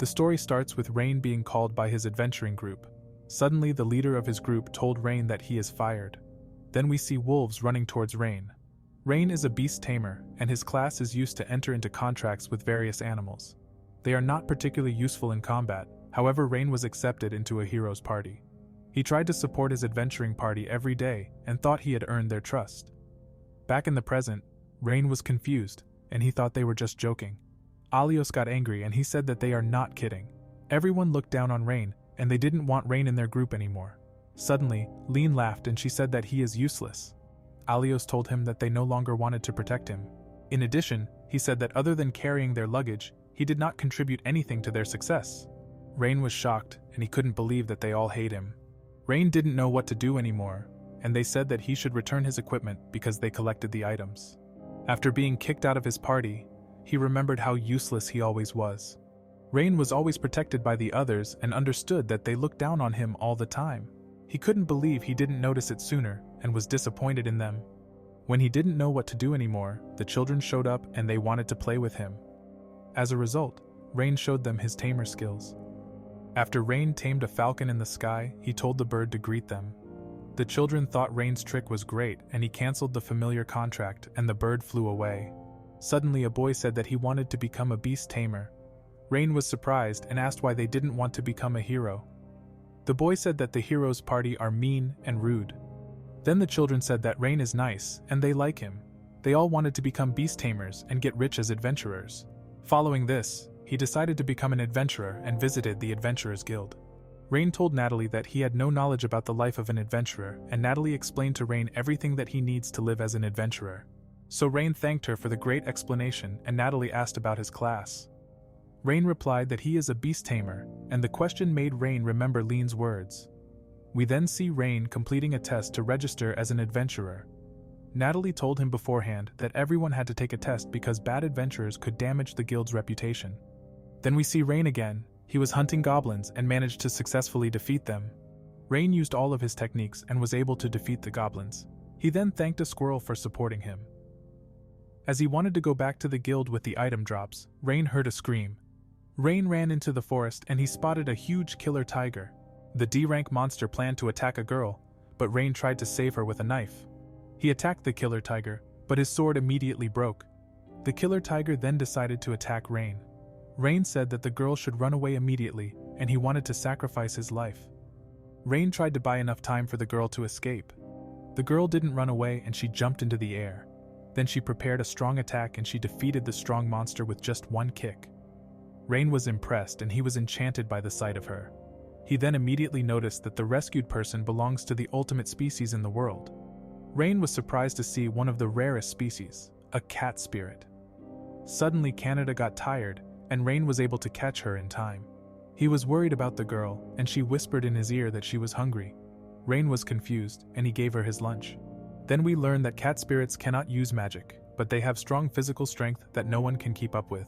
The story starts with Rain being called by his adventuring group. Suddenly, the leader of his group told Rain that he is fired. Then we see wolves running towards Rain. Rain is a beast tamer, and his class is used to enter into contracts with various animals. They are not particularly useful in combat, however Rain was accepted into a hero's party. He tried to support his adventuring party every day and thought he had earned their trust. Back in the present, Rain was confused, and he thought they were just joking. Alios got angry and he said that they are not kidding. Everyone looked down on Rain, and they didn't want Rain in their group anymore. Suddenly, Lean laughed and she said that he is useless. Alios told him that they no longer wanted to protect him. In addition, he said that other than carrying their luggage, he did not contribute anything to their success. Rain was shocked, and he couldn't believe that they all hate him. Rain didn't know what to do anymore, and they said that he should return his equipment because they collected the items. After being kicked out of his party, he remembered how useless he always was. Rain was always protected by the others and understood that they looked down on him all the time. He couldn't believe he didn't notice it sooner and was disappointed in them. When he didn't know what to do anymore, the children showed up and they wanted to play with him. As a result, Rain showed them his tamer skills. After Rain tamed a falcon in the sky, he told the bird to greet them. The children thought Rain's trick was great and he cancelled the familiar contract and the bird flew away. Suddenly a boy said that he wanted to become a beast tamer. Rain was surprised and asked why they didn't want to become a hero. The boy said that the hero's party are mean and rude. Then the children said that Rain is nice and they like him. They all wanted to become beast tamers and get rich as adventurers. Following this, he decided to become an adventurer and visited the Adventurers Guild. Rain told Natalie that he had no knowledge about the life of an adventurer, and Natalie explained to Rain everything that he needs to live as an adventurer. So Rain thanked her for the great explanation, and Natalie asked about his class. Rain replied that he is a beast tamer, and the question made Rain remember Lean's words. We then see Rain completing a test to register as an adventurer. Natalie told him beforehand that everyone had to take a test because bad adventurers could damage the guild's reputation. Then we see Rain again. He was hunting goblins and managed to successfully defeat them. Rain used all of his techniques and was able to defeat the goblins. He then thanked a squirrel for supporting him. As he wanted to go back to the guild with the item drops, Rain heard a scream. Rain ran into the forest and he spotted a huge killer tiger. The D-rank monster planned to attack a girl, but Rain tried to save her with a knife. He attacked the killer tiger, but his sword immediately broke. The killer tiger then decided to attack Rain. Rain said that the girl should run away immediately, and he wanted to sacrifice his life. Rain tried to buy enough time for the girl to escape. The girl didn't run away and she jumped into the air. Then she prepared a strong attack and she defeated the strong monster with just one kick. Rain was impressed and he was enchanted by the sight of her. He then immediately noticed that the rescued person belongs to the ultimate species in the world. Rain was surprised to see one of the rarest species, a cat spirit. Suddenly Canada got tired, and Rain was able to catch her in time. He was worried about the girl, and she whispered in his ear that she was hungry. Rain was confused, and he gave her his lunch. Then we learned that cat spirits cannot use magic, but they have strong physical strength that no one can keep up with.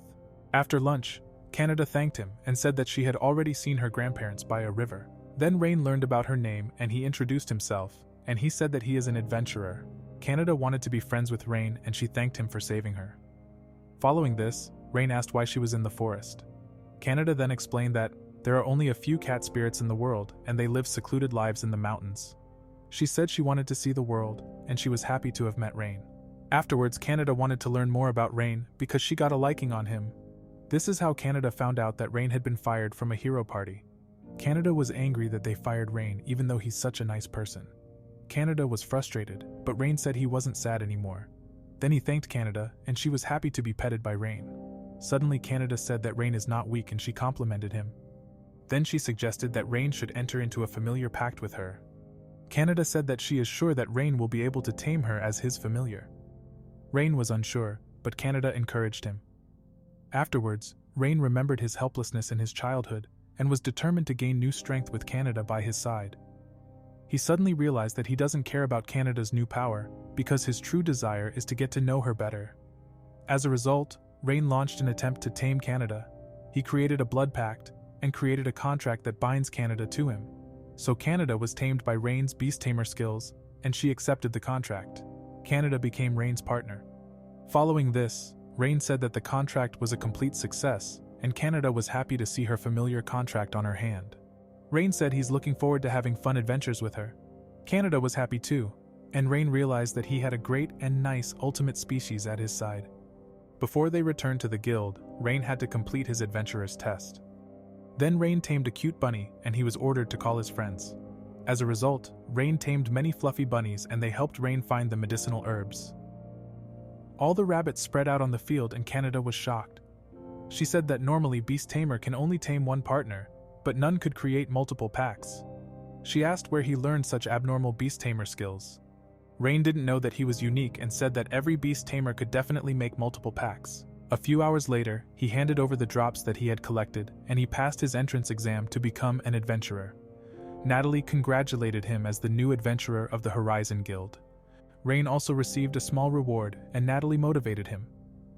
After lunch, Canada thanked him and said that she had already seen her grandparents by a river. Then Rain learned about her name and he introduced himself, and he said that he is an adventurer. Canada wanted to be friends with Rain and she thanked him for saving her. Following this, Rain asked why she was in the forest. Canada then explained that there are only a few cat spirits in the world and they live secluded lives in the mountains. She said she wanted to see the world and she was happy to have met Rain. Afterwards, Canada wanted to learn more about Rain because she got a liking on him. This is how Canada found out that Rain had been fired from a hero party. Canada was angry that they fired Rain even though he's such a nice person. Canada was frustrated, but Rain said he wasn't sad anymore. Then he thanked Canada and she was happy to be petted by Rain. Suddenly Canada said that Rain is not weak and she complimented him. Then she suggested that Rain should enter into a familiar pact with her. Canada said that she is sure that Rain will be able to tame her as his familiar. Rain was unsure, but Canada encouraged him. Afterwards, Rain remembered his helplessness in his childhood and was determined to gain new strength with Canada by his side. He suddenly realized that he doesn't care about Canada's new power because his true desire is to get to know her better. As a result, Rain launched an attempt to tame Canada. He created a blood pact and created a contract that binds Canada to him. So Canada was tamed by Rain's beast tamer skills, and she accepted the contract. Canada became Rain's partner. Following this, Rain said that the contract was a complete success, and Canada was happy to see her familiar contract on her hand. Rain said he's looking forward to having fun adventures with her. Canada was happy too, and Rain realized that he had a great and nice ultimate species at his side. Before they returned to the guild, Rain had to complete his adventurer's test. Then Rain tamed a cute bunny, and he was ordered to call his friends. As a result, Rain tamed many fluffy bunnies, and they helped Rain find the medicinal herbs. All the rabbits spread out on the field, and Canada was shocked. She said that normally Beast Tamer can only tame one partner, but none could create multiple packs. She asked where he learned such abnormal Beast Tamer skills. Rain didn't know that he was unique and said that every Beast Tamer could definitely make multiple packs. A few hours later, he handed over the drops that he had collected, and he passed his entrance exam to become an adventurer. Natalie congratulated him as the new adventurer of the Horizon Guild. Rain also received a small reward, and Natalie motivated him.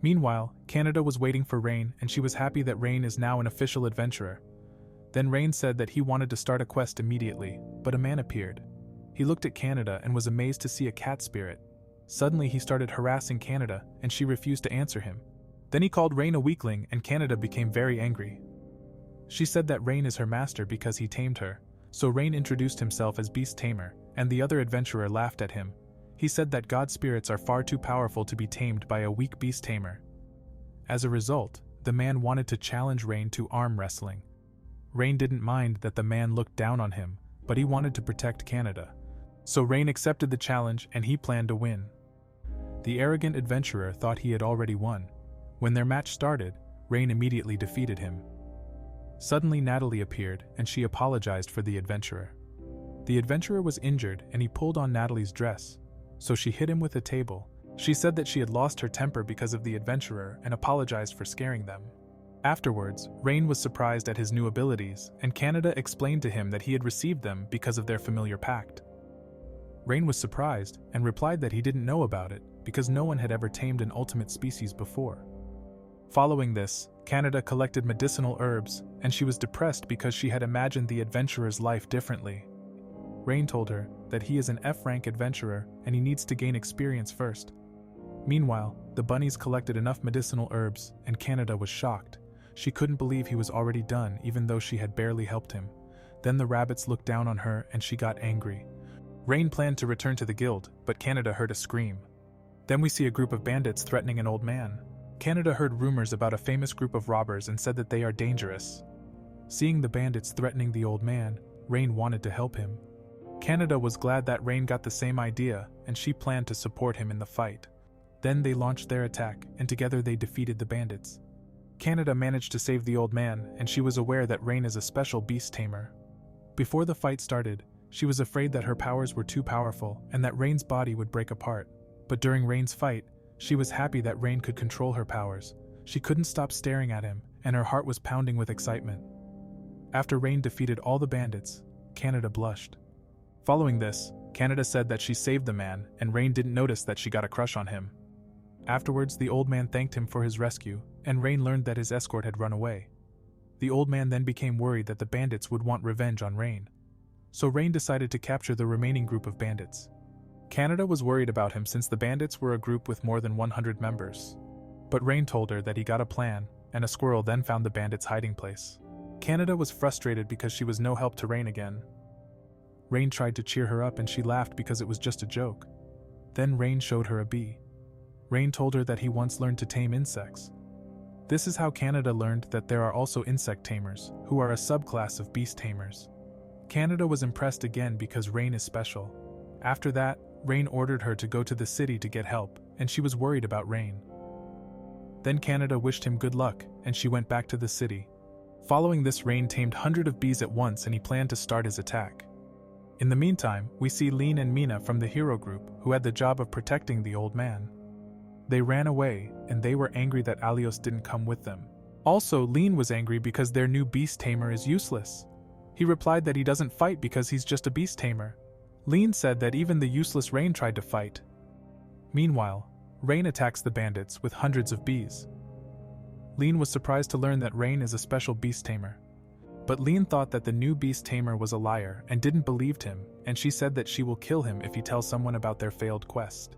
Meanwhile, Canada was waiting for Rain, and she was happy that Rain is now an official adventurer. Then Rain said that he wanted to start a quest immediately, but a man appeared. He looked at Canada and was amazed to see a cat spirit. Suddenly he started harassing Canada, and she refused to answer him. Then he called Rain a weakling, and Canada became very angry. She said that Rain is her master because he tamed her, so Rain introduced himself as Beast Tamer, and the other adventurer laughed at him. He said that god spirits are far too powerful to be tamed by a weak Beast Tamer. As a result, the man wanted to challenge Rain to arm wrestling. Rain didn't mind that the man looked down on him, but he wanted to protect Canada. So Rain accepted the challenge, and he planned to win. The arrogant adventurer thought he had already won. When their match started, Rain immediately defeated him. Suddenly Natalie appeared, and she apologized for the adventurer. The adventurer was injured, and he pulled on Natalie's dress, so she hit him with a table. She said that she had lost her temper because of the adventurer and apologized for scaring them. Afterwards, Rain was surprised at his new abilities, and Canada explained to him that he had received them because of their familiar pact. Rain was surprised and replied that he didn't know about it because no one had ever tamed an ultimate species before. Following this, Canada collected medicinal herbs, and she was depressed because she had imagined the adventurer's life differently. Rain told her that he is an F-rank adventurer and he needs to gain experience first. Meanwhile, the bunnies collected enough medicinal herbs, and Canada was shocked. She couldn't believe he was already done even though she had barely helped him. Then the rabbits looked down on her and she got angry. Rain planned to return to the guild, but Canada heard a scream. Then we see a group of bandits threatening an old man. Canada heard rumors about a famous group of robbers and said that they are dangerous. Seeing the bandits threatening the old man, Rain wanted to help him. Canada was glad that Rain got the same idea, and she planned to support him in the fight. Then they launched their attack, and together they defeated the bandits. Canada managed to save the old man, and she was aware that Rain is a special beast tamer. Before the fight started, she was afraid that her powers were too powerful and that Rain's body would break apart. But during Rain's fight, she was happy that Rain could control her powers. She couldn't stop staring at him, and her heart was pounding with excitement. After Rain defeated all the bandits, Canada blushed. Following this, Canada said that she saved the man, and Rain didn't notice that she got a crush on him. Afterwards, the old man thanked him for his rescue, and Rain learned that his escort had run away. The old man then became worried that the bandits would want revenge on Rain. So Rain decided to capture the remaining group of bandits. Canada was worried about him since the bandits were a group with more than 100 members. But Rain told her that he got a plan, and a squirrel then found the bandits' hiding place. Canada was frustrated because she was no help to Rain again. Rain tried to cheer her up and she laughed because it was just a joke. Then Rain showed her a bee. Rain told her that he once learned to tame insects. This is how Canada learned that there are also insect tamers, who are a subclass of beast tamers. Canada was impressed again because Rain is special. After that, Rain ordered her to go to the city to get help, and she was worried about Rain. Then Canada wished him good luck, and she went back to the city. Following this, Rain tamed hundreds of bees at once and he planned to start his attack. In the meantime, we see Lean and Mina from the hero group, who had the job of protecting the old man. They ran away, and they were angry that Alios didn't come with them. Also, Lean was angry because their new beast tamer is useless. He replied that he doesn't fight because he's just a beast tamer. Lean said that even the useless Rain tried to fight. Meanwhile, Rain attacks the bandits with hundreds of bees. Lean was surprised to learn that Rain is a special beast tamer. But Lean thought that the new beast tamer was a liar and didn't believe him, and she said that she will kill him if he tells someone about their failed quest.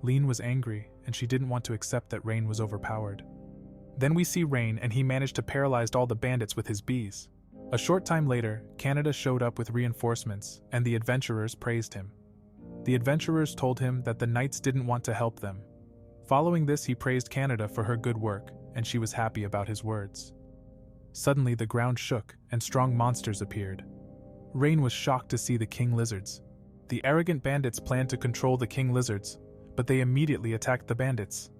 Lean was angry, and she didn't want to accept that Rain was overpowered. Then we see Rain, and he managed to paralyze all the bandits with his bees. A short time later, Kaneda showed up with reinforcements, and the adventurers praised him. The adventurers told him that the knights didn't want to help them. Following this, he praised Kaneda for her good work, and she was happy about his words. Suddenly the ground shook, and strong monsters appeared. Rain was shocked to see the king lizards. The arrogant bandits planned to control the king lizards, but they immediately attacked the bandits.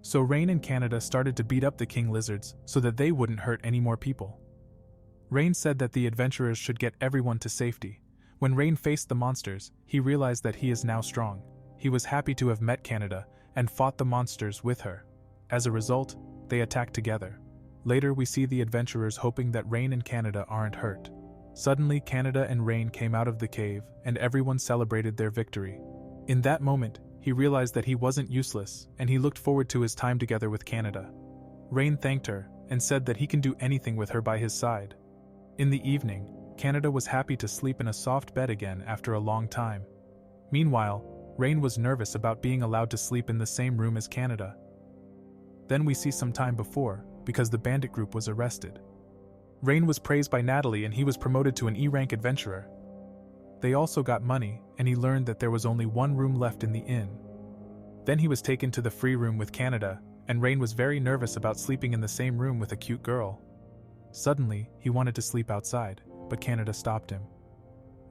So Rain and Kaneda started to beat up the king lizards so that they wouldn't hurt any more people. Rain said that the adventurers should get everyone to safety. When Rain faced the monsters, he realized that he is now strong. He was happy to have met Kaneda and fought the monsters with her. As a result, they attacked together. Later we see the adventurers hoping that Rain and Kaneda aren't hurt. Suddenly Kaneda and Rain came out of the cave, and everyone celebrated their victory. In that moment, he realized that he wasn't useless, and he looked forward to his time together with Kaneda. Rain thanked her, and said that he can do anything with her by his side. In the evening, Kaneda was happy to sleep in a soft bed again after a long time. Meanwhile, Rain was nervous about being allowed to sleep in the same room as Kaneda. Then we see some time before, because the bandit group was arrested. Rain was praised by Natalie, and he was promoted to an E-rank adventurer. They also got money, and he learned that there was only one room left in the inn. Then he was taken to the free room with Kaneda, and Rain was very nervous about sleeping in the same room with a cute girl. Suddenly, he wanted to sleep outside, but Kaneda stopped him.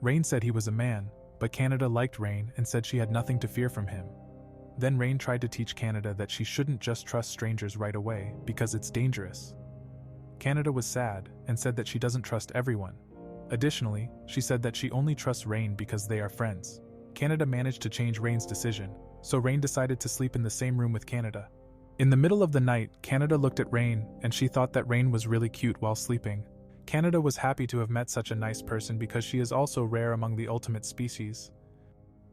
Rain said he was a man, but Kaneda liked Rain and said she had nothing to fear from him. Then Rain tried to teach Kaneda that she shouldn't just trust strangers right away because it's dangerous. Kaneda was sad and said that she doesn't trust everyone. Additionally, she said that she only trusts Rain because they are friends. Kaneda managed to change Rain's decision, so Rain decided to sleep in the same room with Kaneda. In the middle of the night, Kaneda looked at Rain, and she thought that Rain was really cute while sleeping. Kaneda was happy to have met such a nice person because she is also rare among the ultimate species.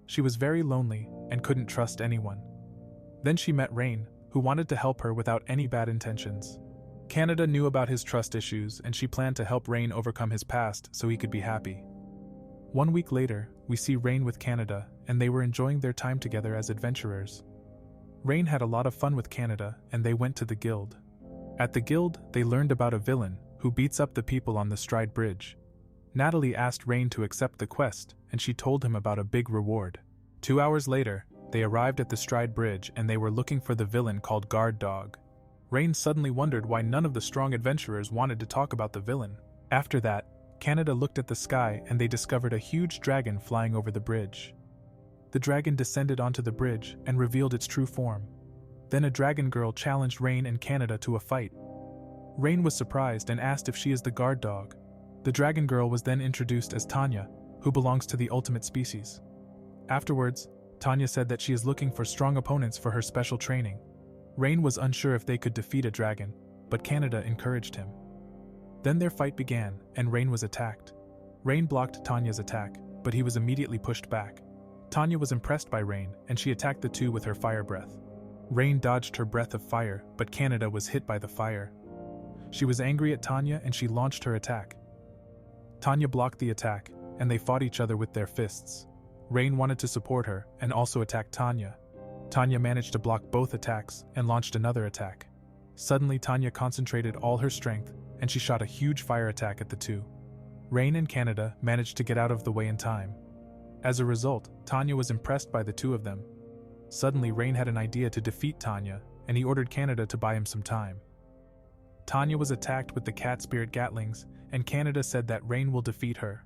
She was very lonely and couldn't trust anyone. Then she met Rain, who wanted to help her without any bad intentions. Kaneda knew about his trust issues, and she planned to help Rain overcome his past so he could be happy. 1 week later, we see Rain with Kaneda, and they were enjoying their time together as adventurers. Rain had a lot of fun with Kaneda, and they went to the guild. At the guild, they learned about a villain who beats up the people on the Stride Bridge. Natalie asked Rain to accept the quest, and she told him about a big reward. 2 hours later, they arrived at the Stride Bridge, and they were looking for the villain called Guard Dog. Rain suddenly wondered why none of the strong adventurers wanted to talk about the villain. After that, Kaneda looked at the sky, and they discovered a huge dragon flying over the bridge. The dragon descended onto the bridge and revealed its true form. Then a dragon girl challenged Rain and Kaneda to a fight. Rain was surprised and asked if she is the guard dog. The dragon girl was then introduced as Tanya, who belongs to the ultimate species. Afterwards, Tanya said that she is looking for strong opponents for her special training. Rain was unsure if they could defeat a dragon, but Kaneda encouraged him. Then their fight began, and Rain was attacked. Rain blocked Tanya's attack, but he was immediately pushed back. Tanya was impressed by Rain, and she attacked the two with her fire breath. Rain dodged her breath of fire, but Kaneda was hit by the fire. She was angry at Tanya, and she launched her attack. Tanya blocked the attack, and they fought each other with their fists. Rain wanted to support her, and also attacked Tanya. Tanya managed to block both attacks, and launched another attack. Suddenly Tanya concentrated all her strength, and she shot a huge fire attack at the two. Rain and Kaneda managed to get out of the way in time. As a result, Tanya was impressed by the two of them. Suddenly Rain had an idea to defeat Tanya, and he ordered Kaneda to buy him some time. Tanya was attacked with the cat spirit gatlings, and Kaneda said that Rain will defeat her.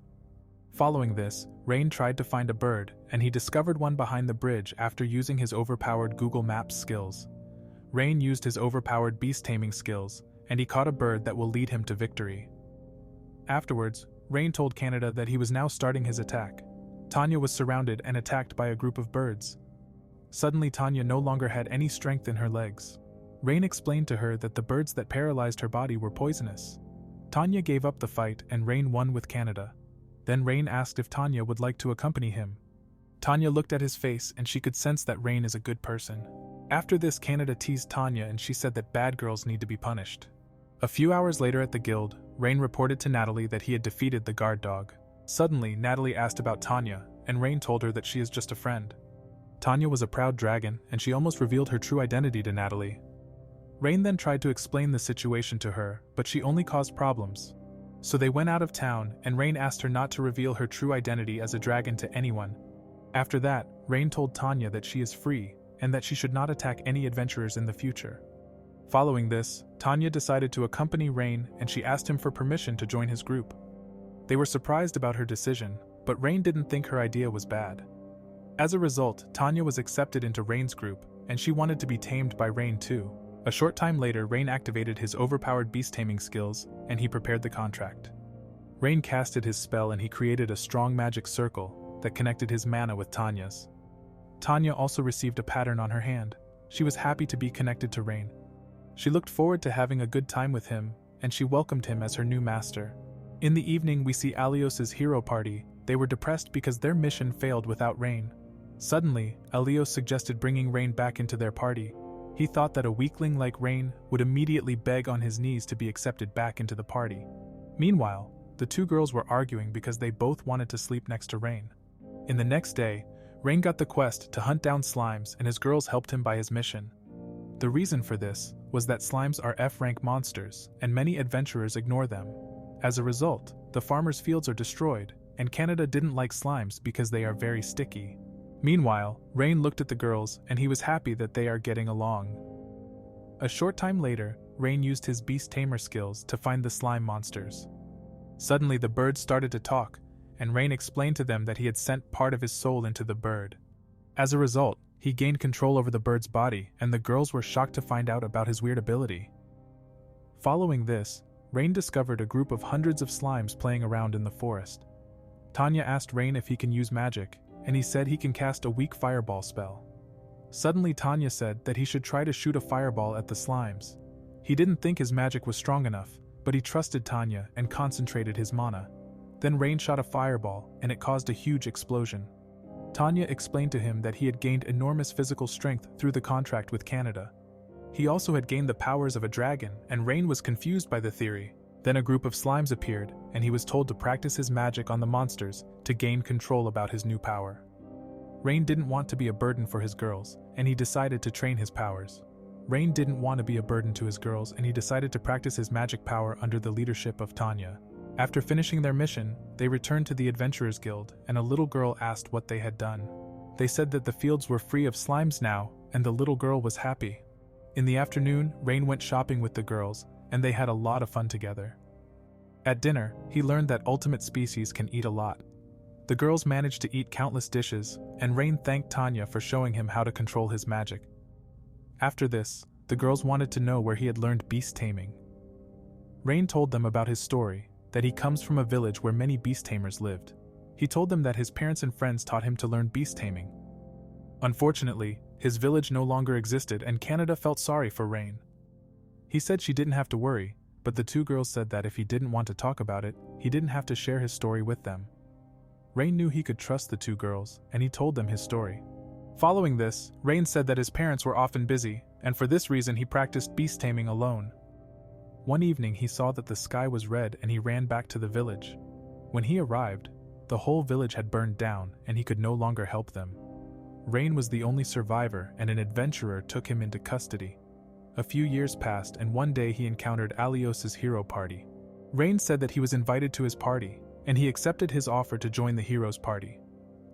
Following this, Rain tried to find a bird, and he discovered one behind the bridge after using his overpowered Google Maps skills. Rain used his overpowered beast taming skills, and he caught a bird that will lead him to victory. Afterwards, Rain told Kaneda that he was now starting his attack. Tanya was surrounded and attacked by a group of birds. Suddenly Tanya no longer had any strength in her legs. Rain explained to her that the birds that paralyzed her body were poisonous. Tanya gave up the fight, and Rain won with Kaneda. Then Rain asked if Tanya would like to accompany him. Tanya looked at his face, and she could sense that Rain is a good person. After this, Kaneda teased Tanya, and she said that bad girls need to be punished. A few hours later at the guild, Rain reported to Natalie that he had defeated the guard dog. Suddenly, Natalie asked about Tanya, and Rain told her that she is just a friend. Tanya was a proud dragon, and she almost revealed her true identity to Natalie. Rain then tried to explain the situation to her, but she only caused problems. So they went out of town, and Rain asked her not to reveal her true identity as a dragon to anyone. After that, Rain told Tanya that she is free, and that she should not attack any adventurers in the future. Following this, Tanya decided to accompany Rain, and she asked him for permission to join his group. They were surprised about her decision, but Rain didn't think her idea was bad. As a result, Tanya was accepted into Rain's group, and she wanted to be tamed by Rain too. A short time later, Rain activated his overpowered beast taming skills, and he prepared the contract. Rain casted his spell and he created a strong magic circle that connected his mana with Tanya's. Tanya also received a pattern on her hand. She was happy to be connected to Rain. She looked forward to having a good time with him, and she welcomed him as her new master. In the evening, we see Alios's hero party. They were depressed because their mission failed without Rain. Suddenly, Alios suggested bringing Rain back into their party. He thought that a weakling like Rain would immediately beg on his knees to be accepted back into the party. Meanwhile, the two girls were arguing because they both wanted to sleep next to Rain. In the next day, Rain got the quest to hunt down slimes, and his girls helped him by his mission. The reason for this was that slimes are F-rank monsters, and many adventurers ignore them. As a result, the farmers' fields are destroyed, and Canada didn't like slimes because they are very sticky. Meanwhile, Rain looked at the girls, and he was happy that they are getting along. A short time later, Rain used his beast tamer skills to find the slime monsters. Suddenly the birds started to talk, and Rain explained to them that he had sent part of his soul into the bird. As a result, he gained control over the bird's body, and the girls were shocked to find out about his weird ability. Following this, Rain discovered a group of hundreds of slimes playing around in the forest. Tanya asked Rain if he can use magic, and he said he can cast a weak fireball spell. Suddenly Tanya said that he should try to shoot a fireball at the slimes. He didn't think his magic was strong enough, but he trusted Tanya and concentrated his mana. Then Rain shot a fireball, and it caused a huge explosion. Tanya explained to him that he had gained enormous physical strength through the contract with Canada. He also had gained the powers of a dragon, and Rain was confused by the theory. Then a group of slimes appeared, and he was told to practice his magic on the monsters to gain control about his new power. Rain didn't want to be a burden for his girls, and he decided to train his powers. Rain didn't want to be a burden to his girls, and he decided to practice his magic power under the leadership of Tanya. After finishing their mission, they returned to the Adventurers Guild, and a little girl asked what they had done. They said that the fields were free of slimes now, and the little girl was happy. In the afternoon, Rain went shopping with the girls, and they had a lot of fun together. At dinner, he learned that ultimate species can eat a lot. The girls managed to eat countless dishes, and Rain thanked Tanya for showing him how to control his magic. After this, the girls wanted to know where he had learned beast taming. Rain told them about his story, that he comes from a village where many beast tamers lived. He told them that his parents and friends taught him to learn beast taming. Unfortunately, his village no longer existed, and Canada felt sorry for Rain. He said she didn't have to worry, but the two girls said that if he didn't want to talk about it, he didn't have to share his story with them. Rain knew he could trust the two girls, and he told them his story. Following this, Rain said that his parents were often busy, and for this reason he practiced beast taming alone. One evening he saw that the sky was red, and he ran back to the village. When he arrived, the whole village had burned down, and he could no longer help them. Rain was the only survivor, and an adventurer took him into custody. A few years passed, and one day he encountered Alios's hero party. Rain said that he was invited to his party, and he accepted his offer to join the hero's party.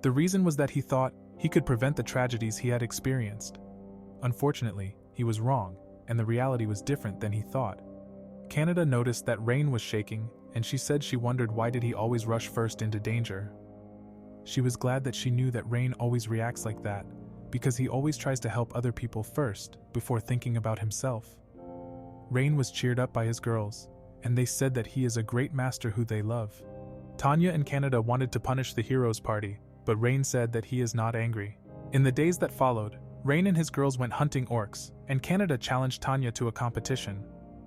The reason was that he thought he could prevent the tragedies he had experienced. Unfortunately, he was wrong, and the reality was different than he thought. Canada noticed that Rain was shaking, and she said she wondered why did he always rush first into danger. She was glad that she knew that Rain always reacts like that, because he always tries to help other people first, before thinking about himself. Rain was cheered up by his girls, and they said that he is a great master who they love. Tanya and Canada wanted to punish the heroes' party, but Rain said that he is not angry. In the days that followed, Rain and his girls went hunting orcs, and Canada challenged Tanya to a competition.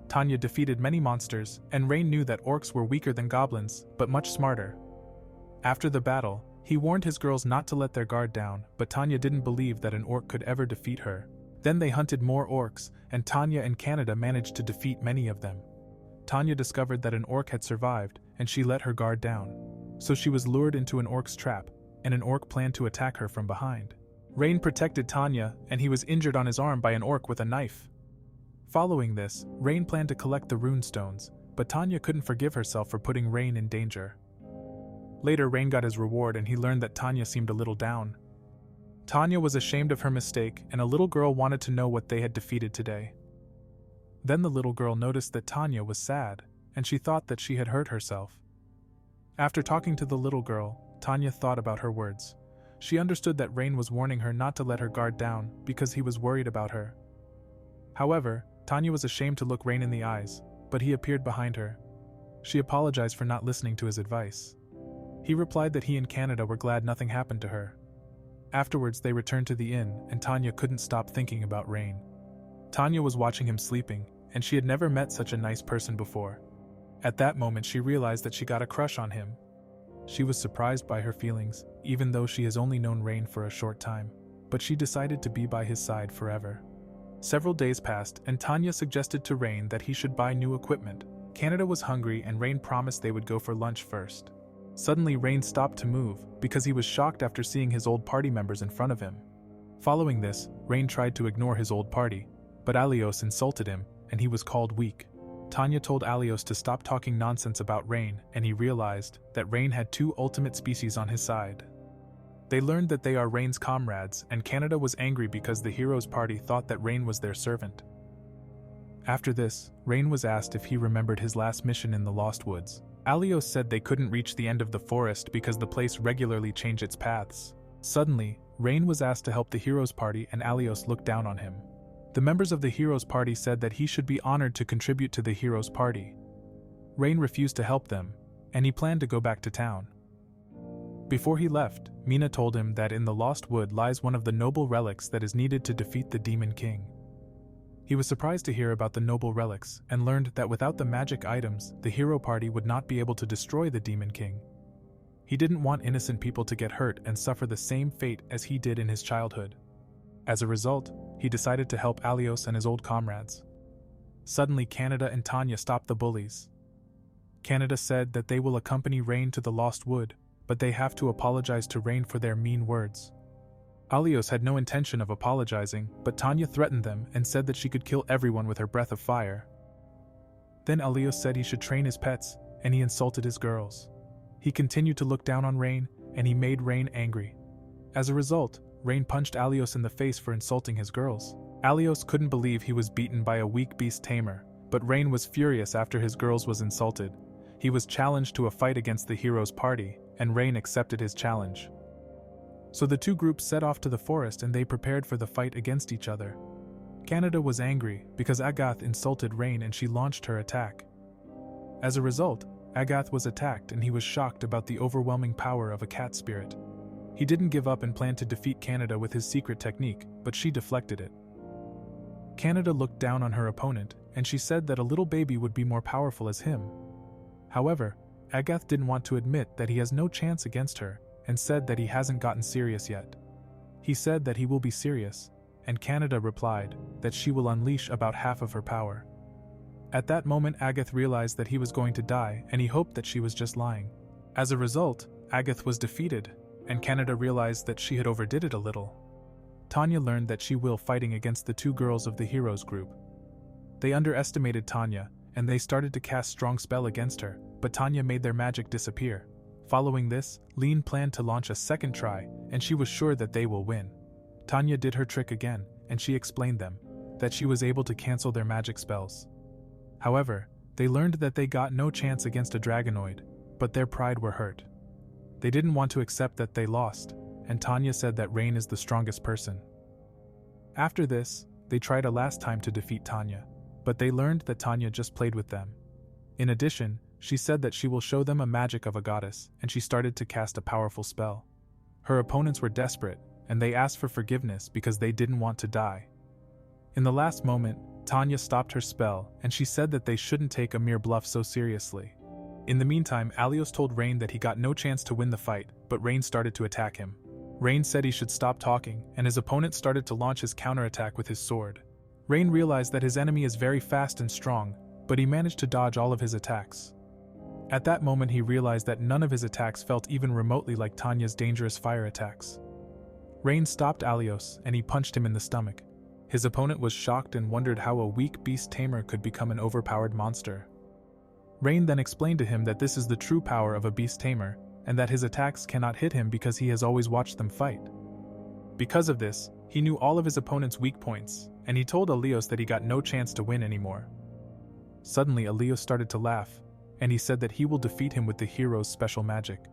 Tanya defeated many monsters, and Rain knew that orcs were weaker than goblins, but much smarter. After the battle, he warned his girls not to let their guard down, but Tanya didn't believe that an orc could ever defeat her. Then they hunted more orcs, and Tanya and Canada managed to defeat many of them. Tanya discovered that an orc had survived, and she let her guard down. So she was lured into an orc's trap, and an orc planned to attack her from behind. Rain protected Tanya, and he was injured on his arm by an orc with a knife. Following this, Rain planned to collect the rune stones, but Tanya couldn't forgive herself for putting Rain in danger. Later, Rain got his reward and he learned that Tanya seemed a little down. Tanya was ashamed of her mistake, and a little girl wanted to know what they had defeated today. Then the little girl noticed that Tanya was sad, and she thought that she had hurt herself. After talking to the little girl, Tanya thought about her words. She understood that Rain was warning her not to let her guard down because he was worried about her. However, Tanya was ashamed to look Rain in the eyes, but he appeared behind her. She apologized for not listening to his advice. He replied that he and Canada were glad nothing happened to her. Afterwards, they returned to the inn, and Tanya couldn't stop thinking about Rain. Tanya was watching him sleeping, and she had never met such a nice person before. At that moment, she realized that she got a crush on him. She was surprised by her feelings, even though she has only known Rain for a short time, but she decided to be by his side forever. Several days passed, and Tanya suggested to Rain that he should buy new equipment. Canada was hungry, and Rain promised they would go for lunch first. Suddenly, Rain stopped to move, because he was shocked after seeing his old party members in front of him. Following this, Rain tried to ignore his old party, but Alios insulted him, and he was called weak. Tanya told Alios to stop talking nonsense about Rain, and he realized that Rain had two ultimate species on his side. They learned that they are Rain's comrades, and Canada was angry because the heroes' party thought that Rain was their servant. After this, Rain was asked if he remembered his last mission in the Lost Woods. Alios said they couldn't reach the end of the forest because the place regularly changed its paths. Suddenly, Rain was asked to help the heroes' party, and Alios looked down on him. The members of the heroes' party said that he should be honored to contribute to the heroes' party. Rain refused to help them, and he planned to go back to town. Before he left, Mina told him that in the Lost Wood lies one of the noble relics that is needed to defeat the Demon King. He was surprised to hear about the noble relics and learned that without the magic items, the hero party would not be able to destroy the Demon King. He didn't want innocent people to get hurt and suffer the same fate as he did in his childhood. As a result, he decided to help Alios and his old comrades. Suddenly, Canada and Tanya stopped the bullies. Canada said that they will accompany Rain to the Lost Wood, but they have to apologize to Rain for their mean words. Alios had no intention of apologizing, but Tanya threatened them and said that she could kill everyone with her breath of fire. Then Alios said he should train his pets, and he insulted his girls. He continued to look down on Rain, and he made Rain angry. As a result, Rain punched Alios in the face for insulting his girls. Alios couldn't believe he was beaten by a weak beast Tamer, but Rain was furious after his girls was insulted. He was challenged to a fight against the heroes' party, and Rain accepted his challenge. So the two groups set off to the forest and they prepared for the fight against each other. Canada was angry because Agath insulted Rain and she launched her attack. As a result, Agath was attacked and he was shocked about the overwhelming power of a cat spirit. He didn't give up and planned to defeat Canada with his secret technique, but she deflected it. Canada looked down on her opponent and she said that a little baby would be more powerful as him. However, Agath didn't want to admit that he has no chance against her, and said that he hasn't gotten serious yet. He said that he will be serious, and Canada replied that she will unleash about half of her power. At that moment, Agath realized that he was going to die, and he hoped that she was just lying. As a result, Agath was defeated, and Canada realized that she had overdid it a little. Tanya learned that she will fighting against the two girls of the heroes group. They underestimated Tanya, and they started to cast strong spell against her, but Tanya made their magic disappear. Following this, Lean planned to launch a second try, and she was sure that they will win. Tanya did her trick again, and she explained them that she was able to cancel their magic spells. However, they learned that they got no chance against a dragonoid, but their pride were hurt. They didn't want to accept that they lost, and Tanya said that Rain is the strongest person. After this, they tried a last time to defeat Tanya, but they learned that Tanya just played with them. In addition, she said that she will show them a magic of a goddess, and she started to cast a powerful spell. Her opponents were desperate, and they asked for forgiveness because they didn't want to die. In the last moment, Tanya stopped her spell, and she said that they shouldn't take a mere bluff so seriously. In the meantime, Alios told Rain that he got no chance to win the fight, but Rain started to attack him. Rain said he should stop talking, and his opponent started to launch his counterattack with his sword. Rain realized that his enemy is very fast and strong, but he managed to dodge all of his attacks. At that moment he realized that none of his attacks felt even remotely like Tanya's dangerous fire attacks. Rain stopped Alios and he punched him in the stomach. His opponent was shocked and wondered how a weak beast tamer could become an overpowered monster. Rain then explained to him that this is the true power of a beast tamer, and that his attacks cannot hit him because he has always watched them fight. Because of this, he knew all of his opponent's weak points, and he told Aleos that he got no chance to win anymore. Suddenly Aleos started to laugh, and he said that he will defeat him with the hero's special magic.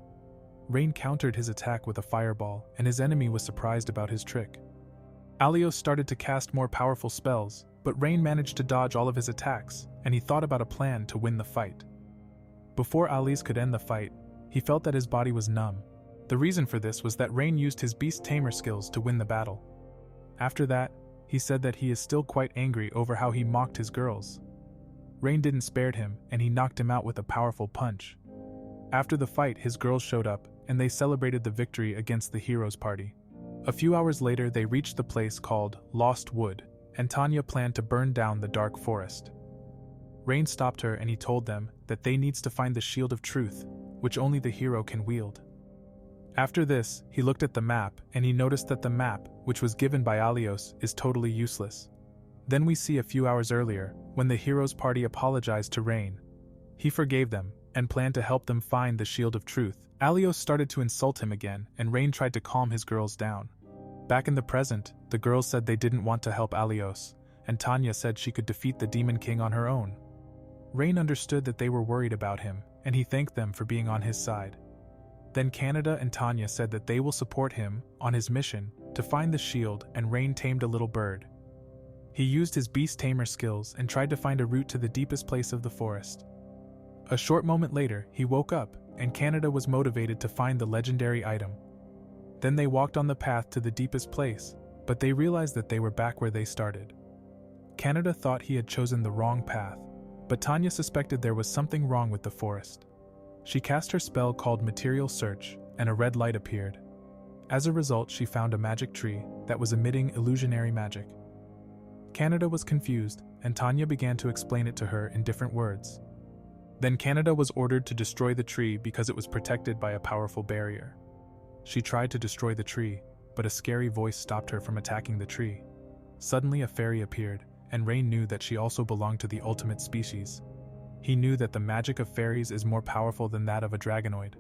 Rain countered his attack with a fireball, and his enemy was surprised about his trick. Aleos started to cast more powerful spells, but Rain managed to dodge all of his attacks, and he thought about a plan to win the fight. Before Aleos could end the fight, he felt that his body was numb. The reason for this was that Rain used his beast tamer skills to win the battle. After that, he said that he is still quite angry over how he mocked his girls. Rain didn't spare him, and he knocked him out with a powerful punch. After the fight, his girls showed up, and they celebrated the victory against the hero's party. A few hours later, they reached the place called Lost Wood, and Tanya planned to burn down the dark forest. Rain stopped her and he told them that they needs to find the shield of truth, which only the hero can wield. After this, he looked at the map and he noticed that the map, which was given by Aleos, is totally useless. Then we see a few hours earlier, when the hero's party apologized to Rain. He forgave them and planned to help them find the shield of truth. Aleos started to insult him again, and Rain tried to calm his girls down. Back in the present, the girls said they didn't want to help Aleos, and Tanya said she could defeat the Demon King on her own. Rain understood that they were worried about him, and he thanked them for being on his side. Then Canada and Tanya said that they will support him on his mission to find the shield, and Rain tamed a little bird. He used his beast tamer skills and tried to find a route to the deepest place of the forest. A short moment later, he woke up, and Canada was motivated to find the legendary item. Then they walked on the path to the deepest place, but they realized that they were back where they started. Canada thought he had chosen the wrong path, but Tanya suspected there was something wrong with the forest. She cast her spell called Material Search, and a red light appeared. As a result, she found a magic tree that was emitting illusionary magic. Canada was confused, and Tanya began to explain it to her in different words. Then Canada was ordered to destroy the tree because it was protected by a powerful barrier. She tried to destroy the tree, but a scary voice stopped her from attacking the tree. Suddenly a fairy appeared, and Rain knew that she also belonged to the ultimate species. He knew that the magic of fairies is more powerful than that of a dragonoid.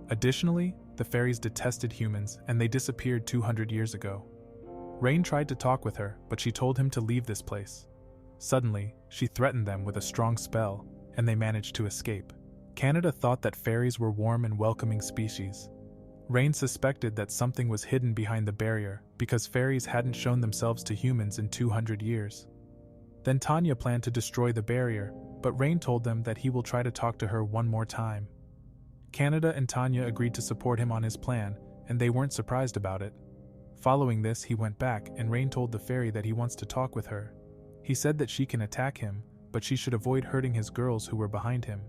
Additionally, the fairies detested humans, and they disappeared 200 years ago. Rain tried to talk with her, but she told him to leave this place. Suddenly, she threatened them with a strong spell, and they managed to escape. Canada thought that fairies were warm and welcoming species. Rain suspected that something was hidden behind the barrier because fairies hadn't shown themselves to humans in 200 years. Then Tanya planned to destroy the barrier, but Rain told them that he will try to talk to her one more time. Canada and Tanya agreed to support him on his plan, and they weren't surprised about it. Following this, he went back, and Rain told the fairy that he wants to talk with her. He said that she can attack him, but she should avoid hurting his girls who were behind him.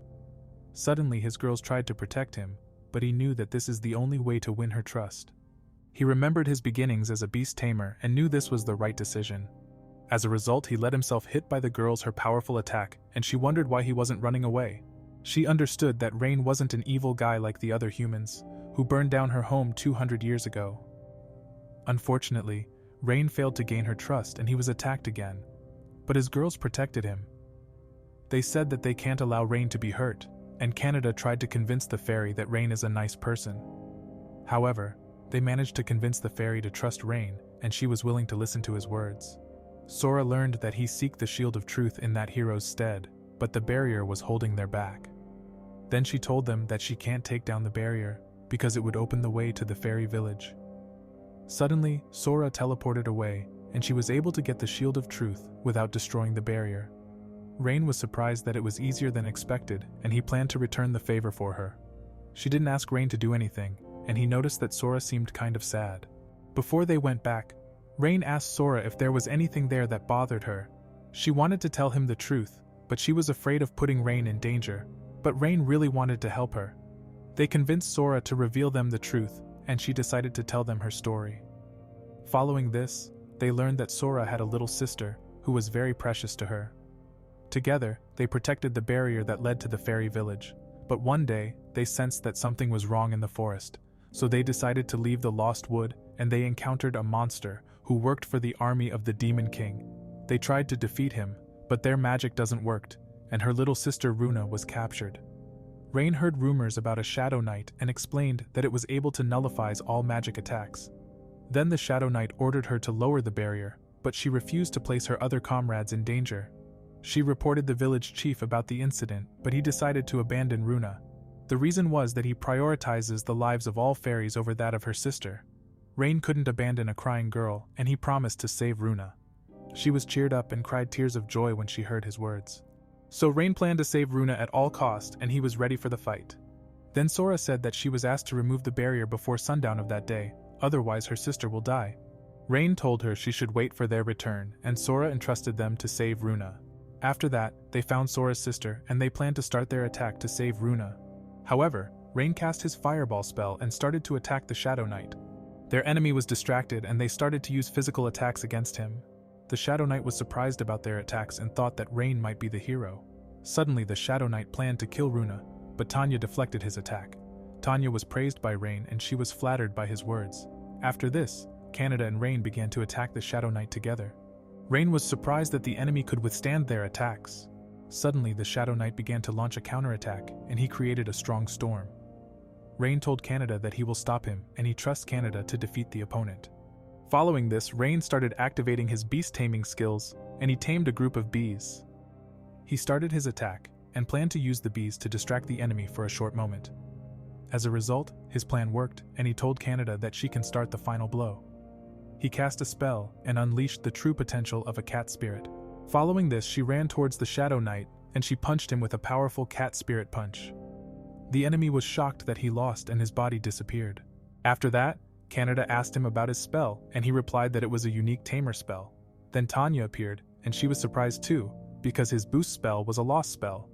Suddenly, his girls tried to protect him, but he knew that this is the only way to win her trust. He remembered his beginnings as a beast tamer and knew this was the right decision. As a result, he let himself hit by the girls her powerful attack, and she wondered why he wasn't running away. She understood that Rain wasn't an evil guy like the other humans, who burned down her home 200 years ago. Unfortunately, Rain failed to gain her trust and he was attacked again. But his girls protected him. They said that they can't allow Rain to be hurt, and Canada tried to convince the fairy that Rain is a nice person. However, they managed to convince the fairy to trust Rain, and she was willing to listen to his words. Sora learned that he seek the shield of truth in that hero's stead, but the barrier was holding their back. Then she told them that she can't take down the barrier, because it would open the way to the fairy village. Suddenly, Sora teleported away, and she was able to get the shield of truth without destroying the barrier. Rain was surprised that it was easier than expected, and he planned to return the favor for her. She didn't ask Rain to do anything, and he noticed that Sora seemed kind of sad. Before they went back, Rain asked Sora if there was anything there that bothered her. She wanted to tell him the truth, but she was afraid of putting Rain in danger, but Rain really wanted to help her. They convinced Sora to reveal them the truth, and she decided to tell them her story. Following this, they learned that Sora had a little sister who was very precious to her. Together, they protected the barrier that led to the fairy village, but one day, they sensed that something was wrong in the forest, so they decided to leave the Lost Wood, and they encountered a monster who worked for the army of the Demon King. They tried to defeat him, but their magic doesn't work, and her little sister Runa was captured. Rain heard rumors about a Shadow Knight and explained that it was able to nullify all magic attacks. Then the Shadow Knight ordered her to lower the barrier, but she refused to place her other comrades in danger. She reported the village chief about the incident, but he decided to abandon Runa. The reason was that he prioritizes the lives of all fairies over that of her sister. Rain couldn't abandon a crying girl, and he promised to save Runa. She was cheered up and cried tears of joy when she heard his words. So Rain planned to save Runa at all cost, and he was ready for the fight. Then Sora said that she was asked to remove the barrier before sundown of that day, otherwise her sister will die. Rain told her she should wait for their return, and Sora entrusted them to save Runa. After that, they found Sora's sister, and they planned to start their attack to save Runa. However, Rain cast his fireball spell and started to attack the Shadow Knight. Their enemy was distracted and they started to use physical attacks against him. The Shadow Knight was surprised about their attacks and thought that Rain might be the hero. Suddenly the Shadow Knight planned to kill Runa, but Tanya deflected his attack. Tanya was praised by Rain and she was flattered by his words. After this, Canada and Rain began to attack the Shadow Knight together. Rain was surprised that the enemy could withstand their attacks. Suddenly the Shadow Knight began to launch a counterattack, and he created a strong storm. Rain told Canada that he will stop him, and he trusts Canada to defeat the opponent. Following this, Rain started activating his beast taming skills, and he tamed a group of bees. He started his attack, and planned to use the bees to distract the enemy for a short moment. As a result, his plan worked, and he told Canada that she can start the final blow. He cast a spell, and unleashed the true potential of a cat spirit. Following this, she ran towards the Shadow Knight, and she punched him with a powerful cat spirit punch. The enemy was shocked that he lost and his body disappeared. After that, Canada asked him about his spell, and he replied that it was a unique Tamer spell. Then Tanya appeared, and she was surprised too, because his boost spell was a lost spell.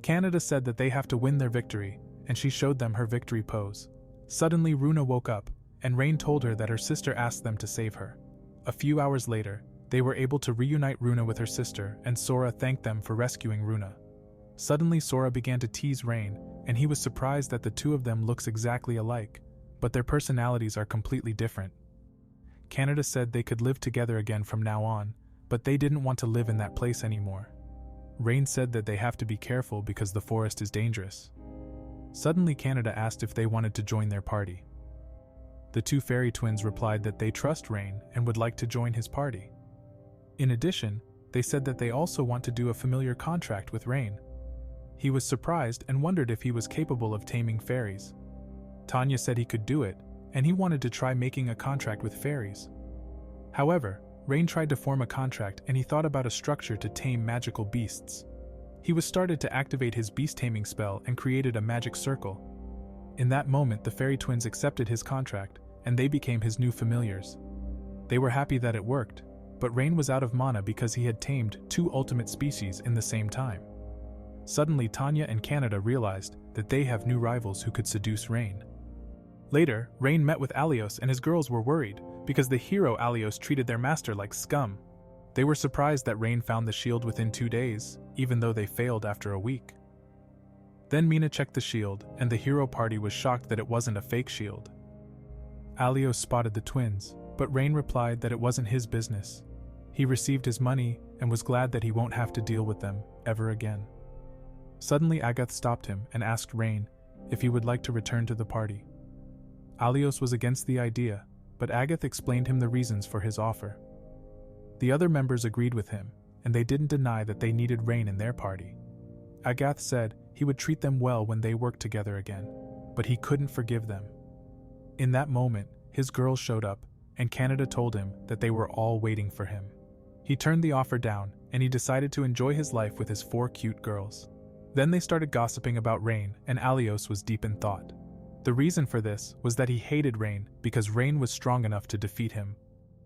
Canada said that they have to win their victory, and she showed them her victory pose. Suddenly Runa woke up, and Rain told her that her sister asked them to save her. A few hours later, they were able to reunite Runa with her sister, and Sora thanked them for rescuing Runa. Suddenly Sora began to tease Rain, and he was surprised that the two of them looks exactly alike, but their personalities are completely different. Canada said they could live together again from now on, but they didn't want to live in that place anymore. Rain said that they have to be careful because the forest is dangerous. Suddenly Canada asked if they wanted to join their party. The two fairy twins replied that they trust Rain and would like to join his party. In addition, they said that they also want to do a familiar contract with Rain. He was surprised and wondered if he was capable of taming fairies. Tanya said he could do it, and he wanted to try making a contract with fairies. However, Rain tried to form a contract and he thought about a structure to tame magical beasts. He was started to activate his beast taming spell and created a magic circle. In that moment the fairy twins accepted his contract, and they became his new familiars. They were happy that it worked, but Rain was out of mana because he had tamed two ultimate species in the same time. Suddenly Tanya and Canada realized that they have new rivals who could seduce Rain. Later, Rain met with Alios and his girls were worried because the hero Alios treated their master like scum. They were surprised that Rain found the shield within 2 days, even though they failed after a week. Then Mina checked the shield, and the hero party was shocked that it wasn't a fake shield. Alios spotted the twins, but Rain replied that it wasn't his business. He received his money and was glad that he won't have to deal with them ever again. Suddenly Agath stopped him and asked Rain if he would like to return to the party. Alios was against the idea, but Agath explained him the reasons for his offer. The other members agreed with him, and they didn't deny that they needed Rain in their party. Agath said he would treat them well when they worked together again, but he couldn't forgive them. In that moment, his girls showed up, and Canada told him that they were all waiting for him. He turned the offer down, and he decided to enjoy his life with his 4 cute girls. Then they started gossiping about Rain, and Alios was deep in thought. The reason for this was that he hated Rain because Rain was strong enough to defeat him.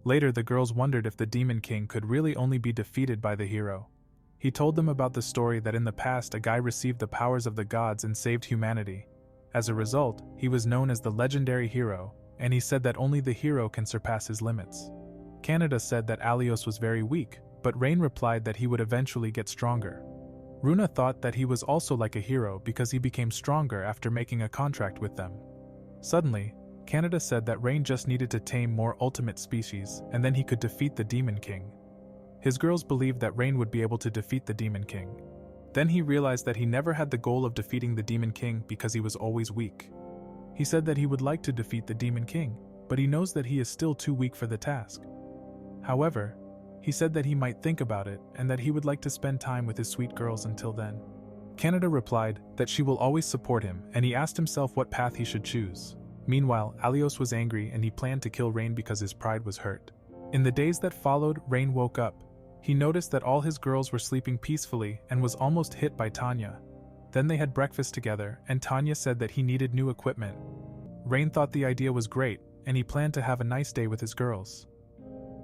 Later the girls wondered if the Demon King could really only be defeated by the hero. He told them about the story that in the past a guy received the powers of the gods and saved humanity. As a result, he was known as the legendary hero, and he said that only the hero can surpass his limits. Canada said that Alios was very weak, but Rain replied that he would eventually get stronger. Runa thought that he was also like a hero because he became stronger after making a contract with them. Suddenly, Canada said that Rain just needed to tame more ultimate species and then he could defeat the Demon King. His girls believed that Rain would be able to defeat the Demon King. Then he realized that he never had the goal of defeating the Demon King because he was always weak. He said that he would like to defeat the Demon King, but he knows that he is still too weak for the task. However, he said that he might think about it and that he would like to spend time with his sweet girls until then. Canada replied that she will always support him, and he asked himself what path he should choose. Meanwhile, Alios was angry and he planned to kill Rain because his pride was hurt. In the days that followed, Rain woke up. He noticed that all his girls were sleeping peacefully and was almost hit by Tanya. Then they had breakfast together and Tanya said that he needed new equipment. Rain thought the idea was great and he planned to have a nice day with his girls.